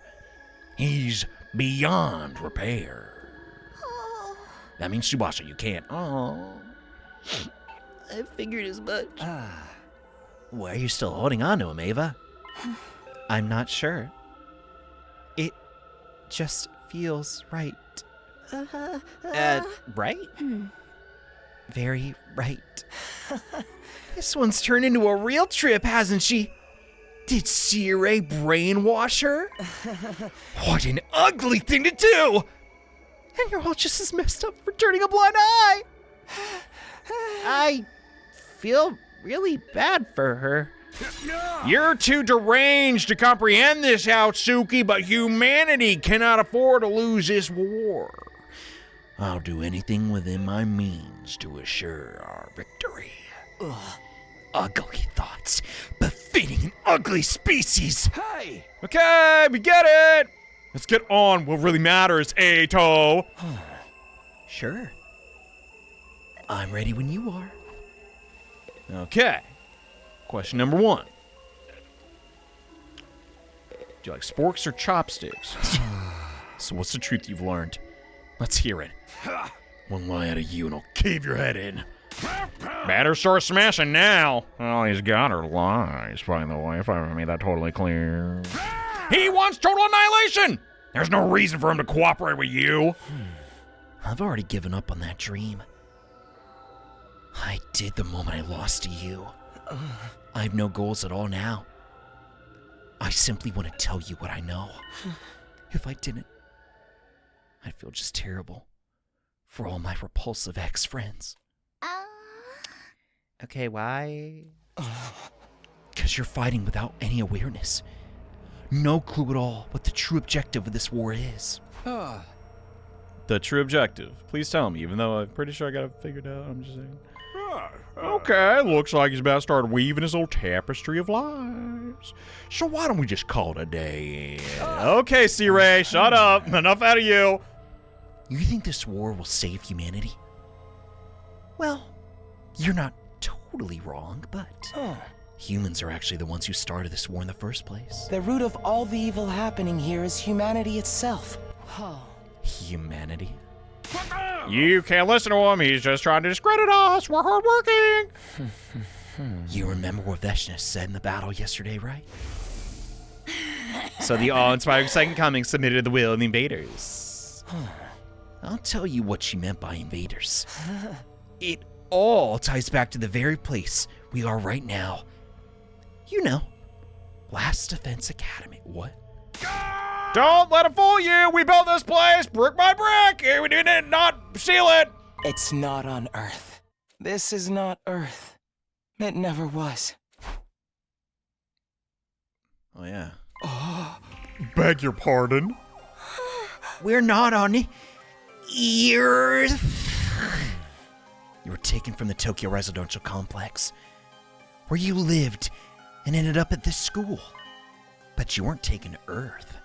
[SPEAKER 1] He's beyond repair. That means Tsubasa, you can't. Oh. I figured as much. Why are you still holding on to him, Ava? I'm not sure. It just feels right. Right? Very right. This one's turned into a real trip, hasn't she? Did Sirei brainwash her? What an ugly thing to do! And you're all just as messed up for turning a blind eye! I feel really bad for her.
[SPEAKER 2] You're too deranged to comprehend this, Haotsuki, but humanity cannot afford to lose this war. I'll do anything within my means to assure our victory.
[SPEAKER 3] Ugh. Ugly thoughts, befitting an ugly species.
[SPEAKER 10] Hey!
[SPEAKER 2] Okay, we get it. Let's get on. What really matters, Eito.
[SPEAKER 3] Sure. I'm ready when you are.
[SPEAKER 2] Okay. Question number 1. Do you like sporks or chopsticks? So what's the truth you've learned? Let's hear it. One lie out of you and I'll cave your head in. Better start smashing now. Oh, he's got her lies, by the way, if I ever made that totally clear. He wants total annihilation! There's no reason for him to cooperate with you.
[SPEAKER 3] I've already given up on that dream. I did the moment I lost to you. I have no goals at all now. I simply want to tell you what I know. If I didn't, I'd feel just terrible for all my repulsive ex-friends. Okay, why? Because you're fighting without any awareness. No clue at all what the true objective of this war is.
[SPEAKER 2] The true objective. Please tell me, even though I'm pretty sure I got it figured out. I'm just saying. Okay, looks like he's about to start weaving his old tapestry of lives. So why don't we just call it a day? Okay, Sirei, shut up. Enough out of you.
[SPEAKER 3] You think this war will save humanity? Well, you're not totally wrong, but humans are actually the ones who started this war in the first place.
[SPEAKER 8] The root of all the evil happening here is humanity itself.
[SPEAKER 3] Humanity?
[SPEAKER 2] You can't listen to him. He's just trying to discredit us. We're hardworking.
[SPEAKER 3] You remember what Veshna said in the battle yesterday, right?
[SPEAKER 1] So the awe-inspiring Second Coming submitted the will of the invaders.
[SPEAKER 3] I'll tell you what she meant by invaders. It all ties back to the very place we are right now. You know, Last Defense Academy. What?
[SPEAKER 2] Don't let it fool you. We built this place brick by brick. We didn't not steal it.
[SPEAKER 8] It's not on Earth. This is not Earth. It never was.
[SPEAKER 3] Oh, yeah.
[SPEAKER 2] Beg your pardon?
[SPEAKER 3] We're not on Earth. You were taken from the Tokyo residential complex, where you lived and ended up at this school. But you weren't taken to Earth.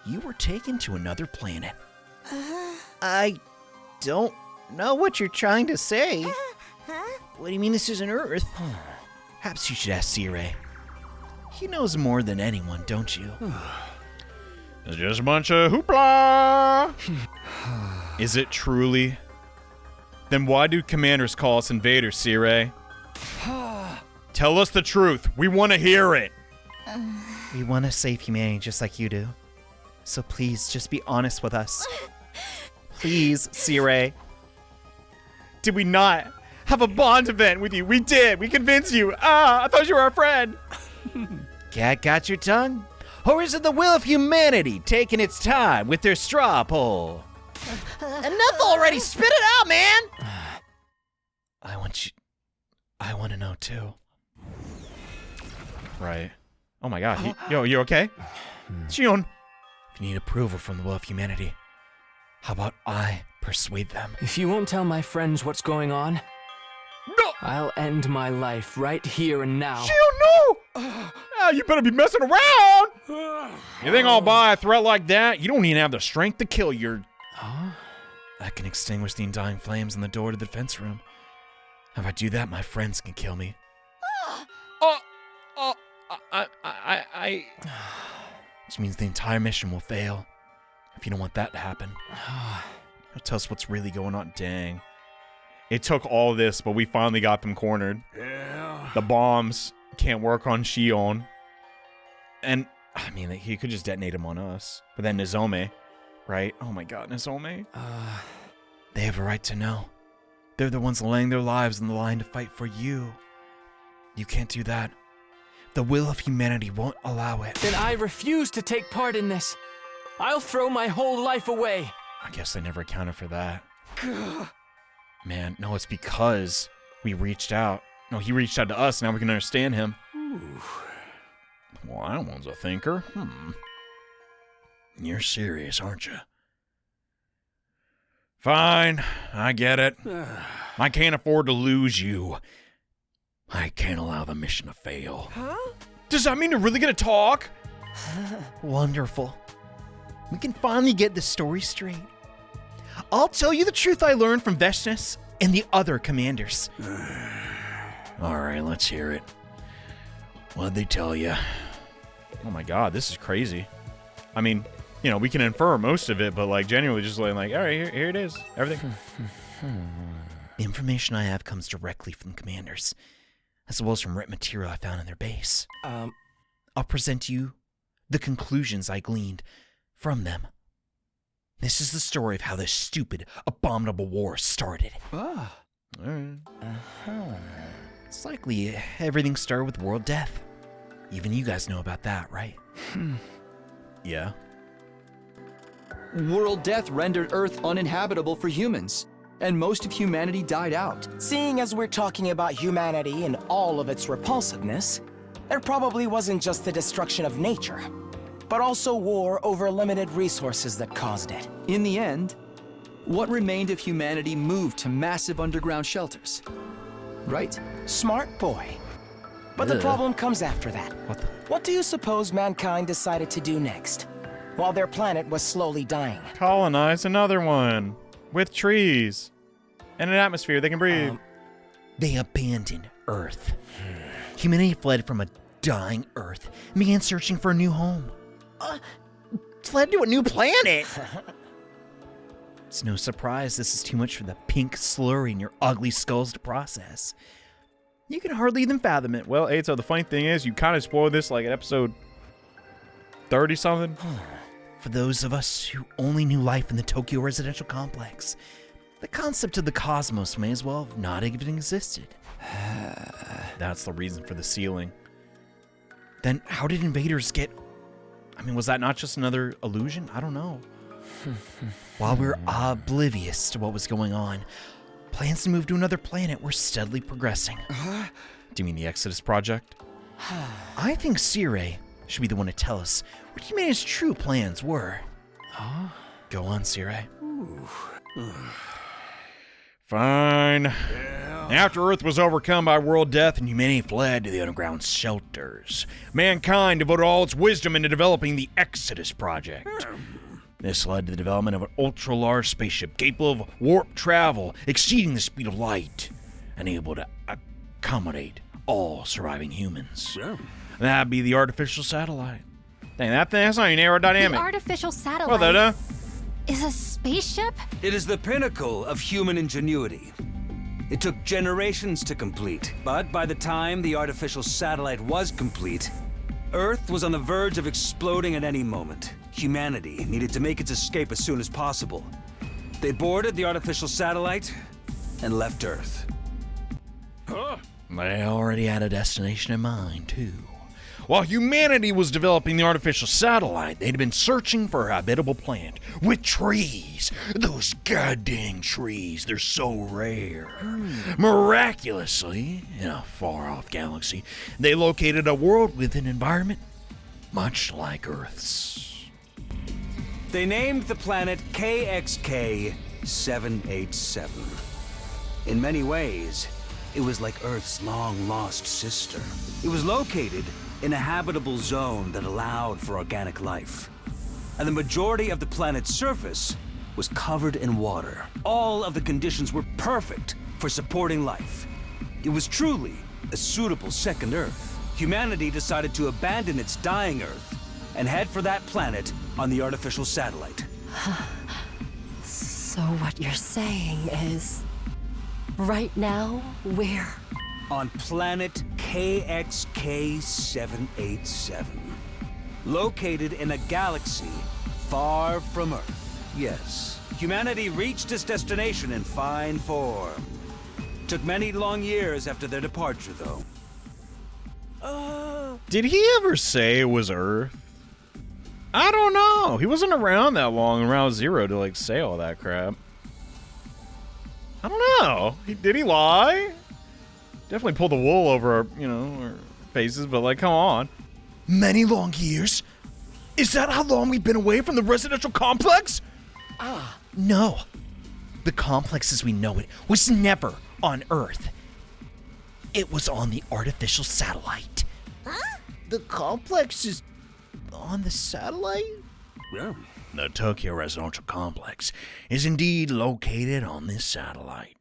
[SPEAKER 3] You were taken to another planet. I don't know what you're trying to say. What do you mean this isn't Earth? Perhaps you should ask Sirei. He knows more than anyone, don't you?
[SPEAKER 2] It's just a bunch of hoopla.
[SPEAKER 1] Is it truly? Then why do commanders call us invaders, Sirei? Tell us the truth. We want to hear it.
[SPEAKER 3] We want to save humanity just like you do. So please, just be honest with us. Please, Sirei.
[SPEAKER 1] Did we not have a bond event with you? We did. We convinced you. I thought you were our friend.
[SPEAKER 3] Cat got your tongue? Or is it the will of humanity taking its time with their straw poll? Enough already! Spit it out, man! I want to know too.
[SPEAKER 1] Right. Oh my god. Yo, you okay? Shion.
[SPEAKER 3] If you need approval from the will of humanity, how about I persuade them?
[SPEAKER 4] If you won't tell my friends what's going on,
[SPEAKER 2] no,
[SPEAKER 4] I'll end my life right here and now.
[SPEAKER 2] Shion, no! You better be messing around! You think I'll buy a threat like that? You don't even have the strength to kill your...
[SPEAKER 3] I can extinguish the undying flames in the door to the defense room. If I do that, my friends can kill me. Which means the entire mission will fail. If you don't want that to happen.
[SPEAKER 1] Tell us what's really going on. Dang. It took all this, but we finally got them cornered.
[SPEAKER 10] Yeah.
[SPEAKER 1] The bombs can't work on Shion. And, I mean, he could just detonate them on us. But then Nozome, right? Oh my god, Nozome.
[SPEAKER 3] They have a right to know. They're the ones laying their lives on the line to fight for you. You can't do that. The will of humanity won't allow it.
[SPEAKER 4] Then I refuse to take part in this. I'll throw my whole life away.
[SPEAKER 1] I guess I never accounted for that. Man, no, it's because we reached out. No, he reached out to us. Now we can understand him.
[SPEAKER 2] Well, that one's a thinker. You're serious, aren't you? Fine, I get it. I can't afford to lose you. I can't allow the mission to fail.
[SPEAKER 7] Huh?
[SPEAKER 2] Does that mean you're really gonna talk?
[SPEAKER 3] Wonderful. We can finally get this story straight. I'll tell you the truth I learned from Vesnes and the other commanders.
[SPEAKER 2] All right, let's hear it. What'd they tell you?
[SPEAKER 1] Oh my god, this is crazy. I mean, you know, we can infer most of it, but like genuinely just like all right, here it is. Everything.
[SPEAKER 3] The information I have comes directly from the commanders, as well as from written material I found in their base. I'll present to you the conclusions I gleaned from them. This is the story of how this stupid, abominable war started.
[SPEAKER 5] Ah.
[SPEAKER 3] It's likely everything started with world death. Even you guys know about that, right?
[SPEAKER 1] Yeah.
[SPEAKER 5] World death rendered Earth uninhabitable for humans, and most of humanity died out.
[SPEAKER 8] Seeing as we're talking about humanity and all of its repulsiveness, there probably wasn't just the destruction of nature, but also war over limited resources that caused it.
[SPEAKER 5] In the end, what remained of humanity moved to massive underground shelters. Right?
[SPEAKER 8] Smart boy. But the problem comes after that. What do you suppose mankind decided to do next, while their planet was slowly dying?
[SPEAKER 1] Colonize another one with trees and an atmosphere they can breathe.
[SPEAKER 3] They abandoned Earth. Humanity fled from a dying Earth and began searching for a new home. Fled to a new planet? It's no surprise this is too much for the pink slurry in your ugly skulls to process. You can hardly even fathom it.
[SPEAKER 1] Well, Eito, the funny thing is, you kind of spoiled this like at episode 30-something.
[SPEAKER 3] For those of us who only knew life in the Tokyo residential complex, the concept of the cosmos may as well have not even existed.
[SPEAKER 1] That's the reason for the ceiling.
[SPEAKER 3] Then how did invaders get... I mean, was that not just another illusion? I don't know. While we were oblivious to what was going on, plans to move to another planet were steadily progressing.
[SPEAKER 1] Do you mean the Exodus Project?
[SPEAKER 3] I think Sirei should be the one to tell us what humanity's true plans were. Go on, Sirei.
[SPEAKER 2] Fine. After Earth was overcome by world death and humanity fled to the underground shelters, mankind devoted all its wisdom into developing the Exodus Project. This led to the development of an ultra-large spaceship capable of warp travel exceeding the speed of light and able to accommodate all surviving humans. That'd be the artificial satellite.
[SPEAKER 1] Dang, that's not even aerodynamic.
[SPEAKER 13] The artificial satellite is a spaceship?
[SPEAKER 6] It is the pinnacle of human ingenuity. It took generations to complete, but by the time the artificial satellite was complete, Earth was on the verge of exploding at any moment. Humanity needed to make its escape as soon as possible. They boarded the artificial satellite and left Earth.
[SPEAKER 3] They already had a destination in mind, too.
[SPEAKER 2] While humanity was developing the artificial satellite, they'd been searching for a habitable planet with trees. Those goddamn trees, they're so rare. Miraculously, in a far-off galaxy, they located a world with an environment much like Earth's.
[SPEAKER 6] They named the planet KXK 787. In many ways, it was like Earth's long-lost sister. It was located in a habitable zone that allowed for organic life. And the majority of the planet's surface was covered in water. All of the conditions were perfect for supporting life. It was truly a suitable second Earth. Humanity decided to abandon its dying Earth and head for that planet on the artificial satellite.
[SPEAKER 9] So what you're saying is, right now, we're
[SPEAKER 6] on planet KXK 787, located in a galaxy far from Earth. Yes, humanity reached its destination in fine form. Took many long years after their departure, though.
[SPEAKER 1] Did he ever say it was Earth? I don't know. He wasn't around that long around Zero to like say all that crap. I don't know. Did he lie? Definitely pulled the wool over our, our
[SPEAKER 2] faces, but like, come on.
[SPEAKER 3] Many long years? Is that how long we've been away from the residential complex? No. The complex as we know it was never on Earth. It was on the artificial satellite. Huh? The complex is on the satellite?
[SPEAKER 2] Yeah. The Tokyo residential complex is indeed located on this satellite.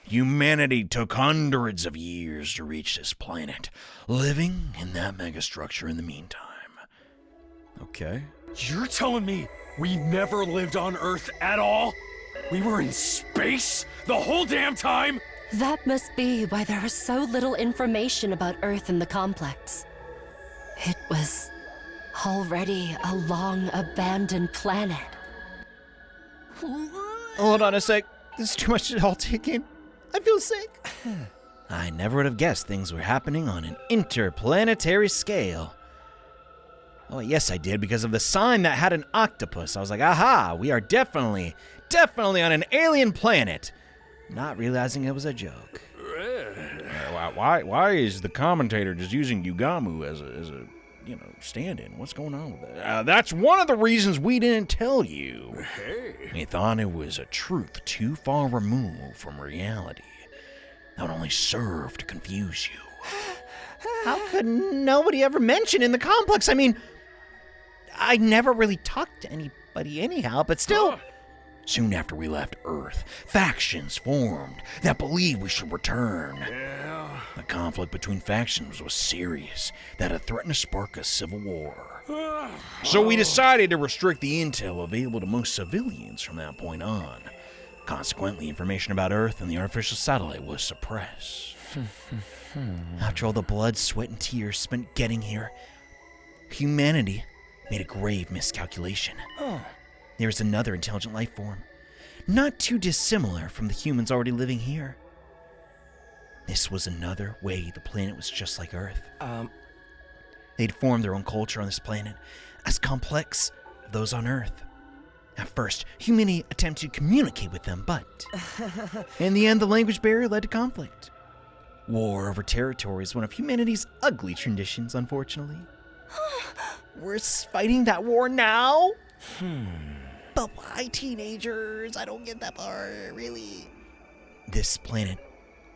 [SPEAKER 2] Humanity took hundreds of years to reach this planet, living in that megastructure in the meantime. Okay.
[SPEAKER 10] You're telling me we never lived on Earth at all? We were in space the whole damn time?
[SPEAKER 9] That must be why there is so little information about Earth in the complex. It was already a long abandoned planet.
[SPEAKER 3] Hold on a sec. This is too much to all take in. I feel sick.
[SPEAKER 1] I never would have guessed things were happening on an interplanetary scale. Oh, yes, I did, because of the sign that had an octopus. I was like, aha, we are definitely on an alien planet. Not realizing it was a joke.
[SPEAKER 2] Why is the commentator just using Yugamu as a stand-in? What's going on with that? That's one of the reasons we didn't tell you.
[SPEAKER 10] Hey.
[SPEAKER 2] We thought it was a truth too far removed from reality that would only serve to confuse you.
[SPEAKER 3] How could nobody ever mention in the complex? I mean, I never really talked to anybody anyhow, but still.
[SPEAKER 2] Soon after we left Earth, factions formed that believed we should return.
[SPEAKER 10] Yeah.
[SPEAKER 2] The conflict between factions was serious, that had threatened to spark a civil war. So we decided to restrict the intel available to most civilians from that point on. Consequently, information about Earth and the artificial satellite was suppressed.
[SPEAKER 1] After all the blood, sweat, and tears spent getting here, humanity made a grave miscalculation. There is another intelligent life form, not too dissimilar from the humans already living here. This was another way the planet was just like Earth. They'd formed their own culture on this planet, as complex as those on Earth. At first, humanity attempted to communicate with them, but in the end, the language barrier led to conflict. War over territory is one of humanity's ugly traditions, unfortunately.
[SPEAKER 3] We're fighting that war now? But why teenagers? I don't get that part, really.
[SPEAKER 1] This planet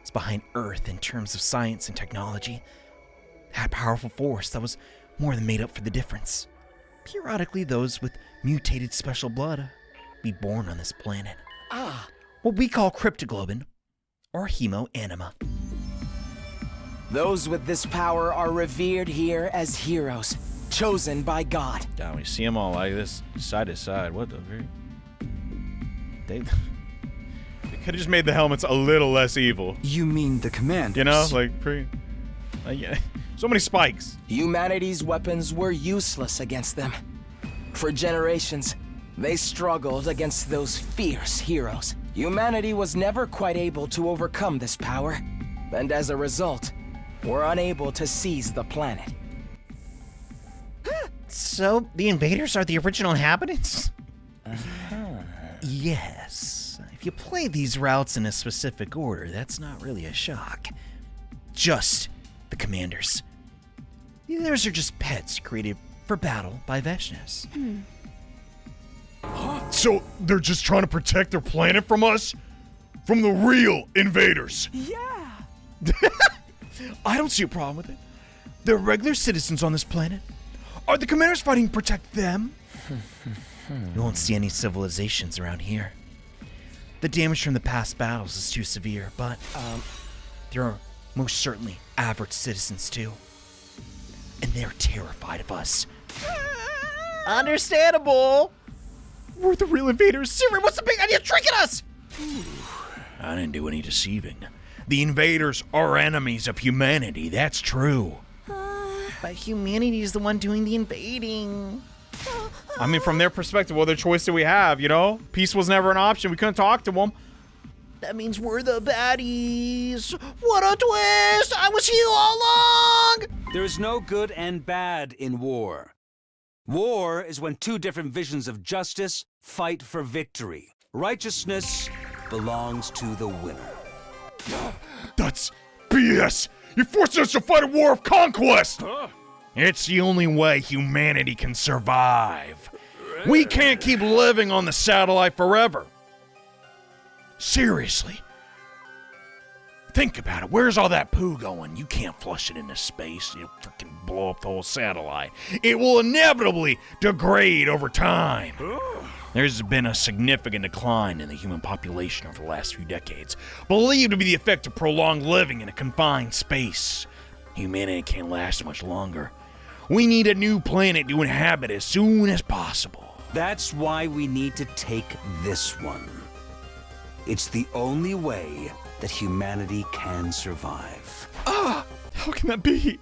[SPEAKER 1] is behind Earth in terms of science and technology. Had a powerful force that was more than made up for the difference. Periodically, those with mutated special blood be born on this planet. What we call cryptoglobin, or hemoanima.
[SPEAKER 8] Those with this power are revered here as heroes, chosen by God.
[SPEAKER 2] Damn, we see them all like this, side to side. What the frick? They could have just made the helmets a little less evil.
[SPEAKER 5] You mean the commanders?
[SPEAKER 2] You know, like yeah. So many spikes.
[SPEAKER 8] Humanity's weapons were useless against them. For generations, they struggled against those fierce heroes. Humanity was never quite able to overcome this power, and as a result, were unable to seize the planet.
[SPEAKER 3] So, the invaders are the original inhabitants?
[SPEAKER 1] Yes. If you play these routes in a specific order, that's not really a shock. Just the commanders. The others are just pets created for battle by Veshnas.
[SPEAKER 2] So they're just trying to protect their planet from us? From the real invaders?
[SPEAKER 7] Yeah.
[SPEAKER 2] I don't see a problem with it. They're regular citizens on this planet. Are the commanders fighting to protect them?
[SPEAKER 1] You won't see any civilizations around here. The damage from the past battles is too severe, but there are most certainly average citizens too. And they're terrified of us.
[SPEAKER 3] Understandable.
[SPEAKER 2] We're the real invaders.
[SPEAKER 3] Sirei, what's the big idea tricking us?
[SPEAKER 2] I didn't do any deceiving. The invaders are enemies of humanity, that's true.
[SPEAKER 3] But humanity is the one doing the invading.
[SPEAKER 2] I mean, from their perspective, what other choice do we have, you know? Peace was never an option. We couldn't talk to them.
[SPEAKER 3] That means we're the baddies. What a twist! I was here all along!
[SPEAKER 6] There's no good and bad in war. War is when two different visions of justice fight for victory. Righteousness belongs to the winner.
[SPEAKER 2] That's BS! You're forcing us to fight a war of conquest! It's the only way humanity can survive. We can't keep living on the satellite forever. Seriously. Think about it. Where's all that poo going? You can't flush it into space. It'll freaking blow up the whole satellite. It will inevitably degrade over time. There's been a significant decline in the human population over the last few decades, believed to be the effect of prolonged living in a confined space. Humanity can't last much longer. We need a new planet to inhabit as soon as possible.
[SPEAKER 6] That's why we need to take this one. It's the only way that humanity can survive.
[SPEAKER 2] How can that be?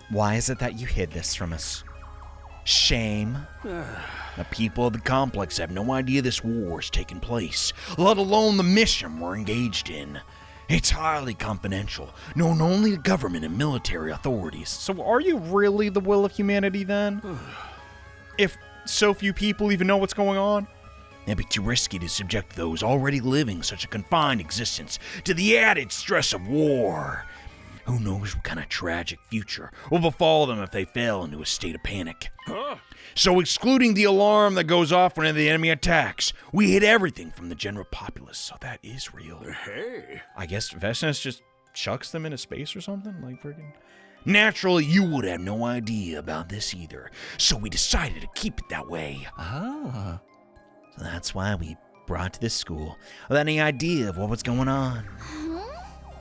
[SPEAKER 1] Why is it that you hid this from us? Shame.
[SPEAKER 2] The people of the complex have no idea this war is taking place, let alone the mission we're engaged in. It's highly confidential, known only to government and military authorities.
[SPEAKER 1] So are you really the will of humanity then? If so few people even know what's going on?
[SPEAKER 2] It'd be too risky to subject those already living such a confined existence to the added stress of war. Who knows what kind of tragic future will befall them if they fell into a state of panic. So excluding the alarm that goes off when the enemy attacks, we hid everything from the general populace, so that is real.
[SPEAKER 1] Hey. I guess Vesnas just chucks them into space or something? Like freaking...
[SPEAKER 2] Naturally, you would have no idea about this either, so we decided to keep it that way.
[SPEAKER 1] Ah.
[SPEAKER 3] So that's why we brought to this school without any idea of what was going on.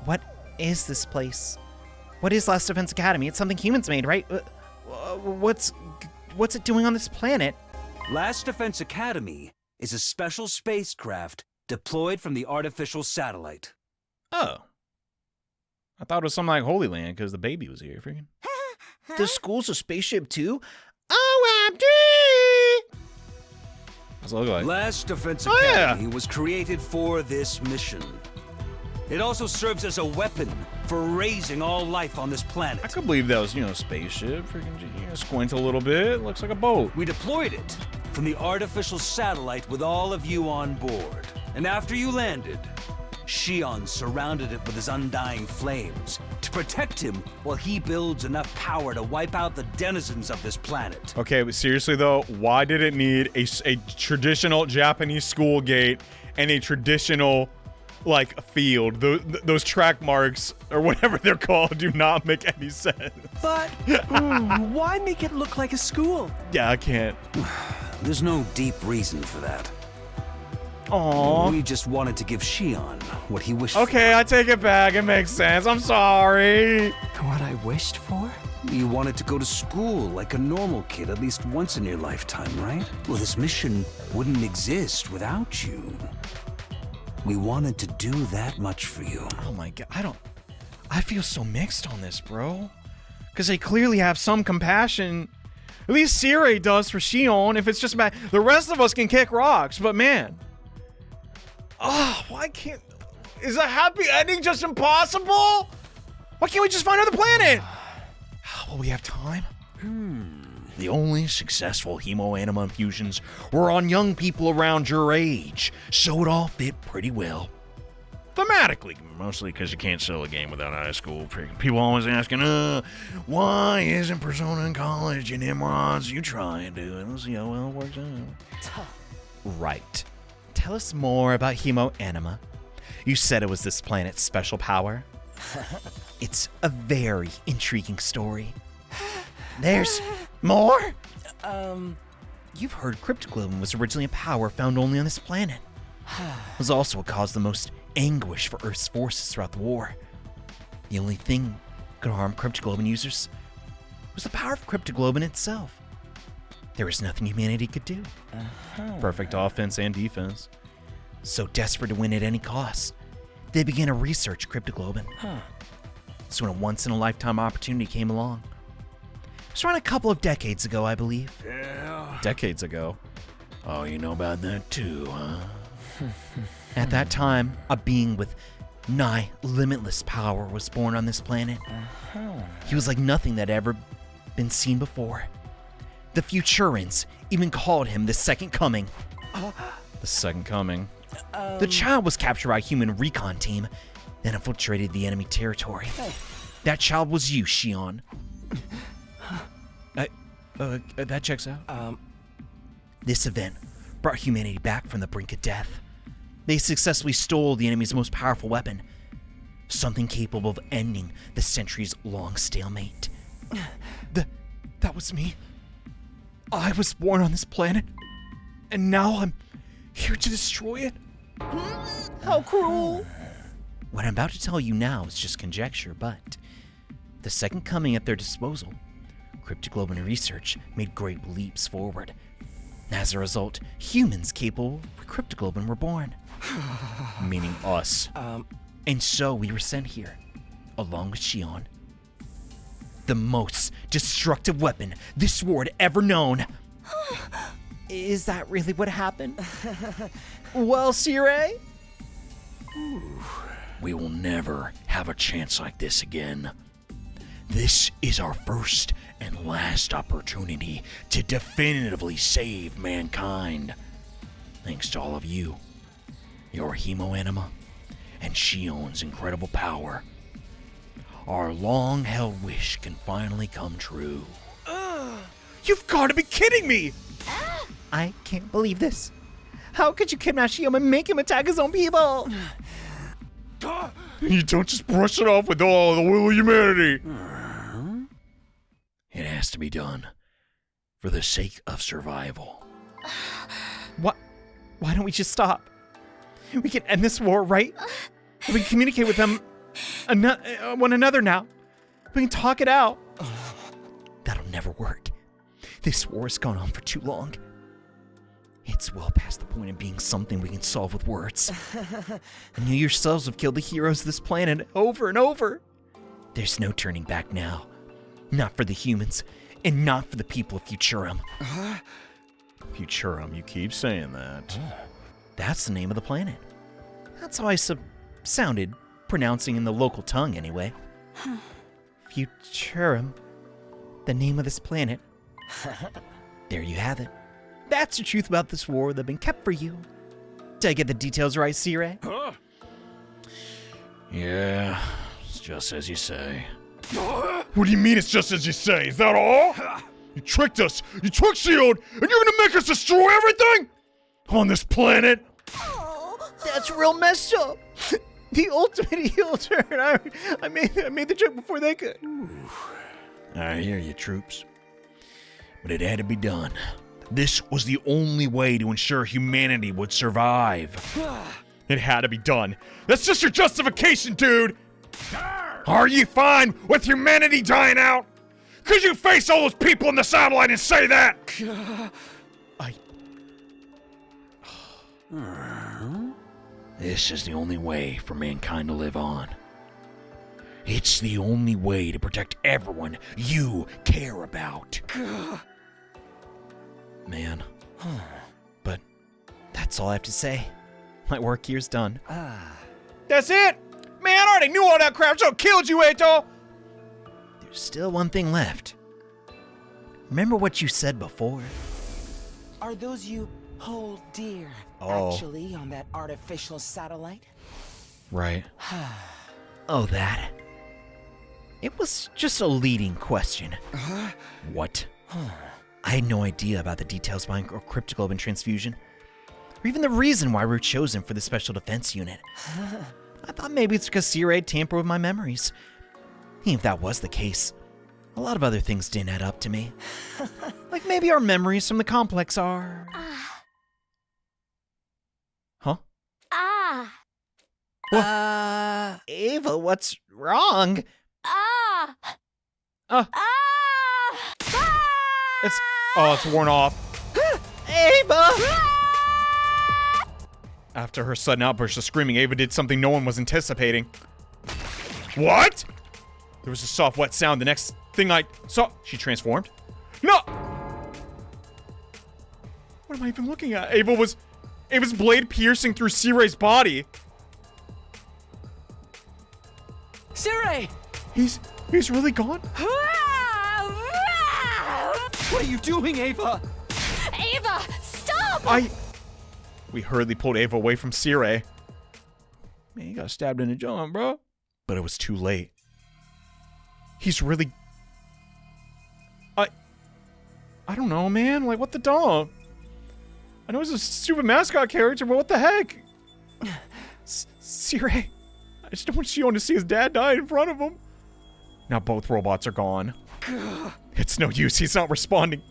[SPEAKER 9] What is this place? What is Last Defense Academy? It's something humans made, right? What's it doing on this planet?
[SPEAKER 6] Last Defense Academy is a special spacecraft deployed from the artificial satellite.
[SPEAKER 1] Oh. I thought it was something like Holy Land because the baby was here. Freaking.
[SPEAKER 3] The school's a spaceship too? OMG!
[SPEAKER 1] What's it look like?
[SPEAKER 6] Last Defense Academy was created for this mission. It also serves as a weapon for raising all life on this planet.
[SPEAKER 1] I could believe that was, spaceship. Freaking, squint a little bit. Looks like a boat.
[SPEAKER 6] We deployed it from the artificial satellite with all of you on board. And after you landed, Shion surrounded it with his undying flames to protect him while he builds enough power to wipe out the denizens of this planet.
[SPEAKER 1] Okay, but seriously though, why did it need a traditional Japanese school gate and a traditional field? Those track marks or whatever they're called do not make any sense.
[SPEAKER 7] But why make it look like a school?
[SPEAKER 1] Yeah, I can't.
[SPEAKER 6] There's no deep reason for that.
[SPEAKER 1] Aww.
[SPEAKER 6] We just wanted to give Shion what he wished for.
[SPEAKER 1] Okay, I take it back. It makes sense. I'm sorry.
[SPEAKER 7] What I wished for?
[SPEAKER 6] You wanted to go to school like a normal kid at least once in your lifetime, right? Well, this mission wouldn't exist without you. We wanted to do that much for you.
[SPEAKER 1] Oh my god, I feel so mixed on this, bro. Because they clearly have some compassion. At least Sirei does for Shion. If it's just about... The rest of us can kick rocks, but man... why can't... Is a happy ending just impossible? Why can't we just find another planet? Will we have time?
[SPEAKER 2] The only successful hemo-anima infusions were on young people around your age, so it all fit pretty well. Thematically, mostly because you can't sell a game without high school. People always asking, why isn't Persona in college and Emeralds? You try and do it. We'll see how well it works out.
[SPEAKER 3] Right. Tell us more about Hemo-Anima. You said it was this planet's special power. It's a very intriguing story. There's more? You've heard cryptoglobin was originally a power found only on this planet. It was also what caused the most anguish for Earth's forces throughout the war. The only thing could harm cryptoglobin users was the power of cryptoglobin itself. There was nothing humanity could do.
[SPEAKER 1] Perfect offense and defense.
[SPEAKER 3] So desperate to win at any cost, they began to research cryptoglobin. So when a once-in-a-lifetime opportunity came along, it was around a couple of decades ago, I believe.
[SPEAKER 1] Yeah. Decades ago.
[SPEAKER 2] Oh, you know about that too, huh?
[SPEAKER 3] At that time, a being with nigh limitless power was born on this planet. He was like nothing that had ever been seen before. The Futurans even called him the Second Coming.
[SPEAKER 1] The Second Coming.
[SPEAKER 3] The child was captured by a human recon team, then infiltrated the enemy territory.
[SPEAKER 1] That child was you, Shion. That checks out. This event brought humanity back from the brink of death. They successfully stole the enemy's most powerful weapon, something capable of ending the centuries-long stalemate. That was me. I was born on this planet, and now I'm here to destroy it.
[SPEAKER 3] How cruel!
[SPEAKER 1] What I'm about to tell you now is just conjecture, but the second coming at their disposal, cryptoglobin research made great leaps forward. As a result, humans capable of cryptoglobin were born. Meaning us. And so we were sent here, along with Shion. The most destructive weapon this war had ever known. Is that really what happened? Well, Sirei?
[SPEAKER 2] We will never have a chance like this again. This is our first and last opportunity to definitively save mankind. Thanks to all of you, your hemoanima, and Shion's incredible power, our long-held wish can finally come true.
[SPEAKER 1] You've got to be kidding me! I can't believe this. How could you kidnap Shion and make him attack his own people?
[SPEAKER 2] You don't just brush it off with all the will of humanity. It has to be done for the sake of survival.
[SPEAKER 1] What? Why don't we just stop? We can end this war, right? We can communicate with them, one another now. We can talk it out. That'll never work. This war has gone on for too long. It's well past the point of being something we can solve with words. And you yourselves have killed the heroes of this planet over and over. There's no turning back now. Not for the humans, and not for the people of Futurum.
[SPEAKER 2] Futurum, you keep saying that.
[SPEAKER 1] That's the name of the planet. That's how I sounded, pronouncing in the local tongue anyway. Futurum, the name of this planet. There you have it. That's the truth about this war that's been kept for you. Did I get the details right, Sirei?
[SPEAKER 2] Yeah, it's just as you say.
[SPEAKER 14] What do you mean it's just as you say? Is that all? You tricked us! You took Shion, and you're gonna make us destroy everything? On this planet?
[SPEAKER 3] That's real messed up.
[SPEAKER 1] The ultimate heel turn. I made the joke before they could.
[SPEAKER 2] I hear you, troops. But it had to be done. This was the only way to ensure humanity would survive.
[SPEAKER 14] It had to be done. That's just your justification, dude! Are you fine with humanity dying out? Could you face all those people in the satellite and say that?
[SPEAKER 2] This is the only way for mankind to live on. It's the only way to protect everyone you care about.
[SPEAKER 1] Man. But that's all I have to say. My work here's done.
[SPEAKER 14] That's it? Man, I already knew all that crap, so I killed you, Eito!
[SPEAKER 1] There's still one thing left. Remember what you said before?
[SPEAKER 8] Are those you hold dear actually on that artificial satellite?
[SPEAKER 1] Right. Oh, that. It was just a leading question.
[SPEAKER 2] What?
[SPEAKER 1] I had no idea about the details behind cryptoglobin transfusion, or even the reason why we were chosen for the Special Defense Unit. I thought maybe it's because Sirei tampered with my memories. Even if that was the case, a lot of other things didn't add up to me. Like maybe our memories from the complex are... Huh? Ava, what's wrong?
[SPEAKER 14] It's worn off.
[SPEAKER 1] Ava!
[SPEAKER 14] After her sudden outburst of screaming, Ava did something no one was anticipating. What? There was a soft, wet sound. The next thing I saw, she transformed. No! What am I even looking at? Ava's blade piercing through Sirei's body.
[SPEAKER 8] Sirei!
[SPEAKER 14] He's really gone?
[SPEAKER 5] What are you doing, Ava?
[SPEAKER 13] Ava, stop!
[SPEAKER 14] We hurriedly pulled Ava away from Sirei. Man, you got stabbed in the jaw, bro. But it was too late. He's really... I don't know, man. Like, what the dump? I know he's a stupid mascot character, but what the heck? Sirei, I just don't want Shion to see his dad die in front of him. Now both robots are gone. It's no use. He's not responding.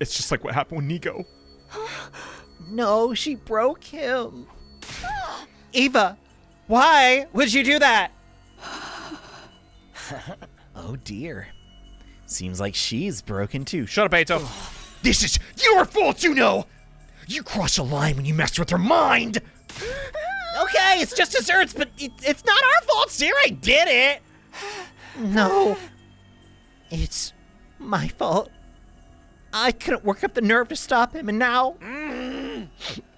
[SPEAKER 14] It's just like what happened with Nico.
[SPEAKER 3] No, she broke him. Eva, why would you do that? Oh dear. Seems like she's broken too.
[SPEAKER 14] Shut up, Eito.
[SPEAKER 2] This is your fault, you know! You crossed a line when you messed with her mind!
[SPEAKER 3] Okay, it's just desserts, but it's not our fault. Sirei did it. No. It's my fault. I couldn't work up the nerve to stop him, and now...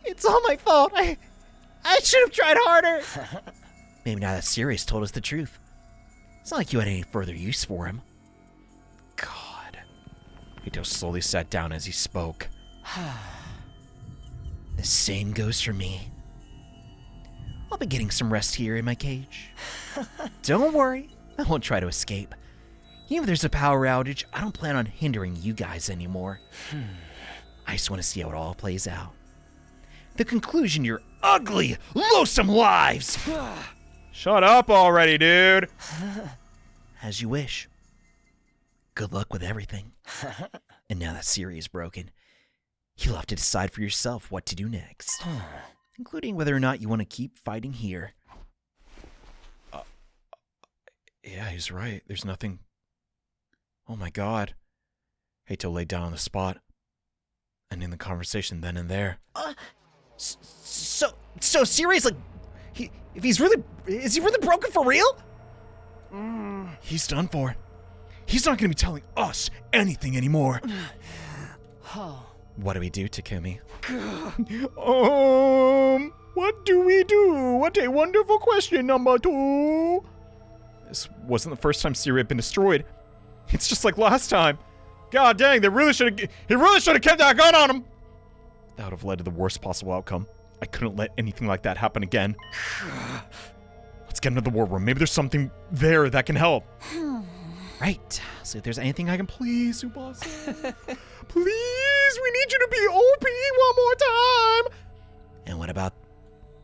[SPEAKER 3] It's all my fault. I should have tried harder. Maybe now that Sirei's told us the truth. It's not like you had any further use for him.
[SPEAKER 14] God. Eito slowly sat down as he spoke.
[SPEAKER 3] The same goes for me. I'll be getting some rest here in my cage. Don't worry, I won't try to escape. Even if there's a power outage, I don't plan on hindering you guys anymore. I just want to see how it all plays out. The conclusion, your ugly, loathsome lives!
[SPEAKER 14] Shut up already, dude!
[SPEAKER 3] As you wish. Good luck with everything. And now that Sirei is broken, you'll have to decide for yourself what to do next. Including whether or not you want to keep fighting here.
[SPEAKER 14] Yeah, he's right. There's nothing... Oh my god. Eito laid down on the spot. Ending the conversation then and there.
[SPEAKER 3] So Sirei's like... Is he really broken for real?
[SPEAKER 14] He's done for. He's not going to be telling us anything anymore.
[SPEAKER 3] What do we do, Takumi?
[SPEAKER 14] What do we do? What a wonderful question, number 2. This wasn't the first time Sirei had been destroyed. It's just like last time. God dang, he really should have kept that gun on him. That would have led to the worst possible outcome. I couldn't let anything like that happen again. Let's get into the war room. Maybe there's something there that can help.
[SPEAKER 3] Right. So if there's anything I can...
[SPEAKER 14] Please, Tsubasa. Please, we need you to be OP one more time.
[SPEAKER 3] And what about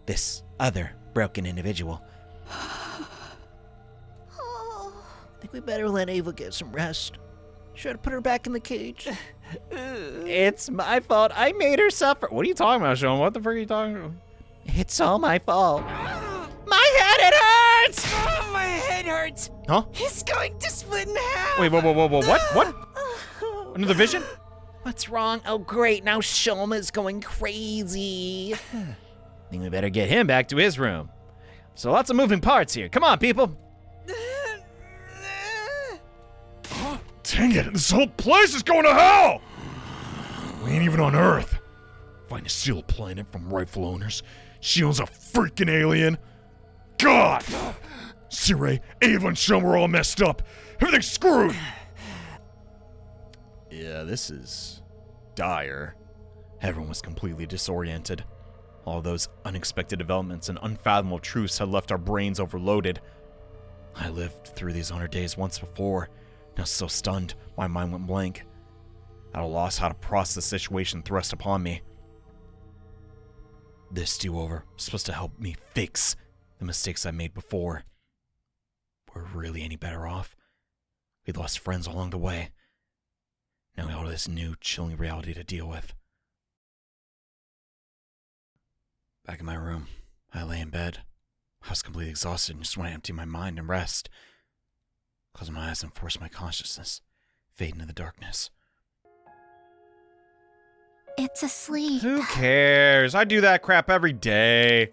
[SPEAKER 3] this other broken individual? I think we better let Ava get some rest. Should have put her back in the cage. It's my fault. I made her suffer.
[SPEAKER 14] What are you talking about, Sean? What the frick are you talking about?
[SPEAKER 3] It's all my fault. My head, it hurts!
[SPEAKER 8] Oh, my head hurts.
[SPEAKER 14] Huh?
[SPEAKER 8] He's going to split in half.
[SPEAKER 14] Wait, whoa. What? Another vision?
[SPEAKER 3] What's wrong? Oh, great. Now Shoma's going crazy.
[SPEAKER 1] I think we better get him back to his room. So lots of moving parts here. Come on, people.
[SPEAKER 14] Dang it, this whole place is going to hell! We ain't even on Earth. Find a sealed planet from rightful owners. Shion's a freaking alien. God! Sirei, Ava, and Shon were all messed up. Everything's screwed!
[SPEAKER 1] Yeah, this is dire. Everyone was completely disoriented. All those unexpected developments and unfathomable truths had left our brains overloaded. I lived through these 100 days once before. I was so stunned, my mind went blank. At a loss how to process the situation thrust upon me. This do-over was supposed to help me fix the mistakes I made before. Were we really any better off? We'd lost friends along the way. Now we all have this new, chilling reality to deal with. Back in my room, I lay in bed. I was completely exhausted and just want to empty my mind and rest. Close my eyes and force my consciousness fade into the darkness.
[SPEAKER 13] It's asleep.
[SPEAKER 14] Who cares? I do that crap every day.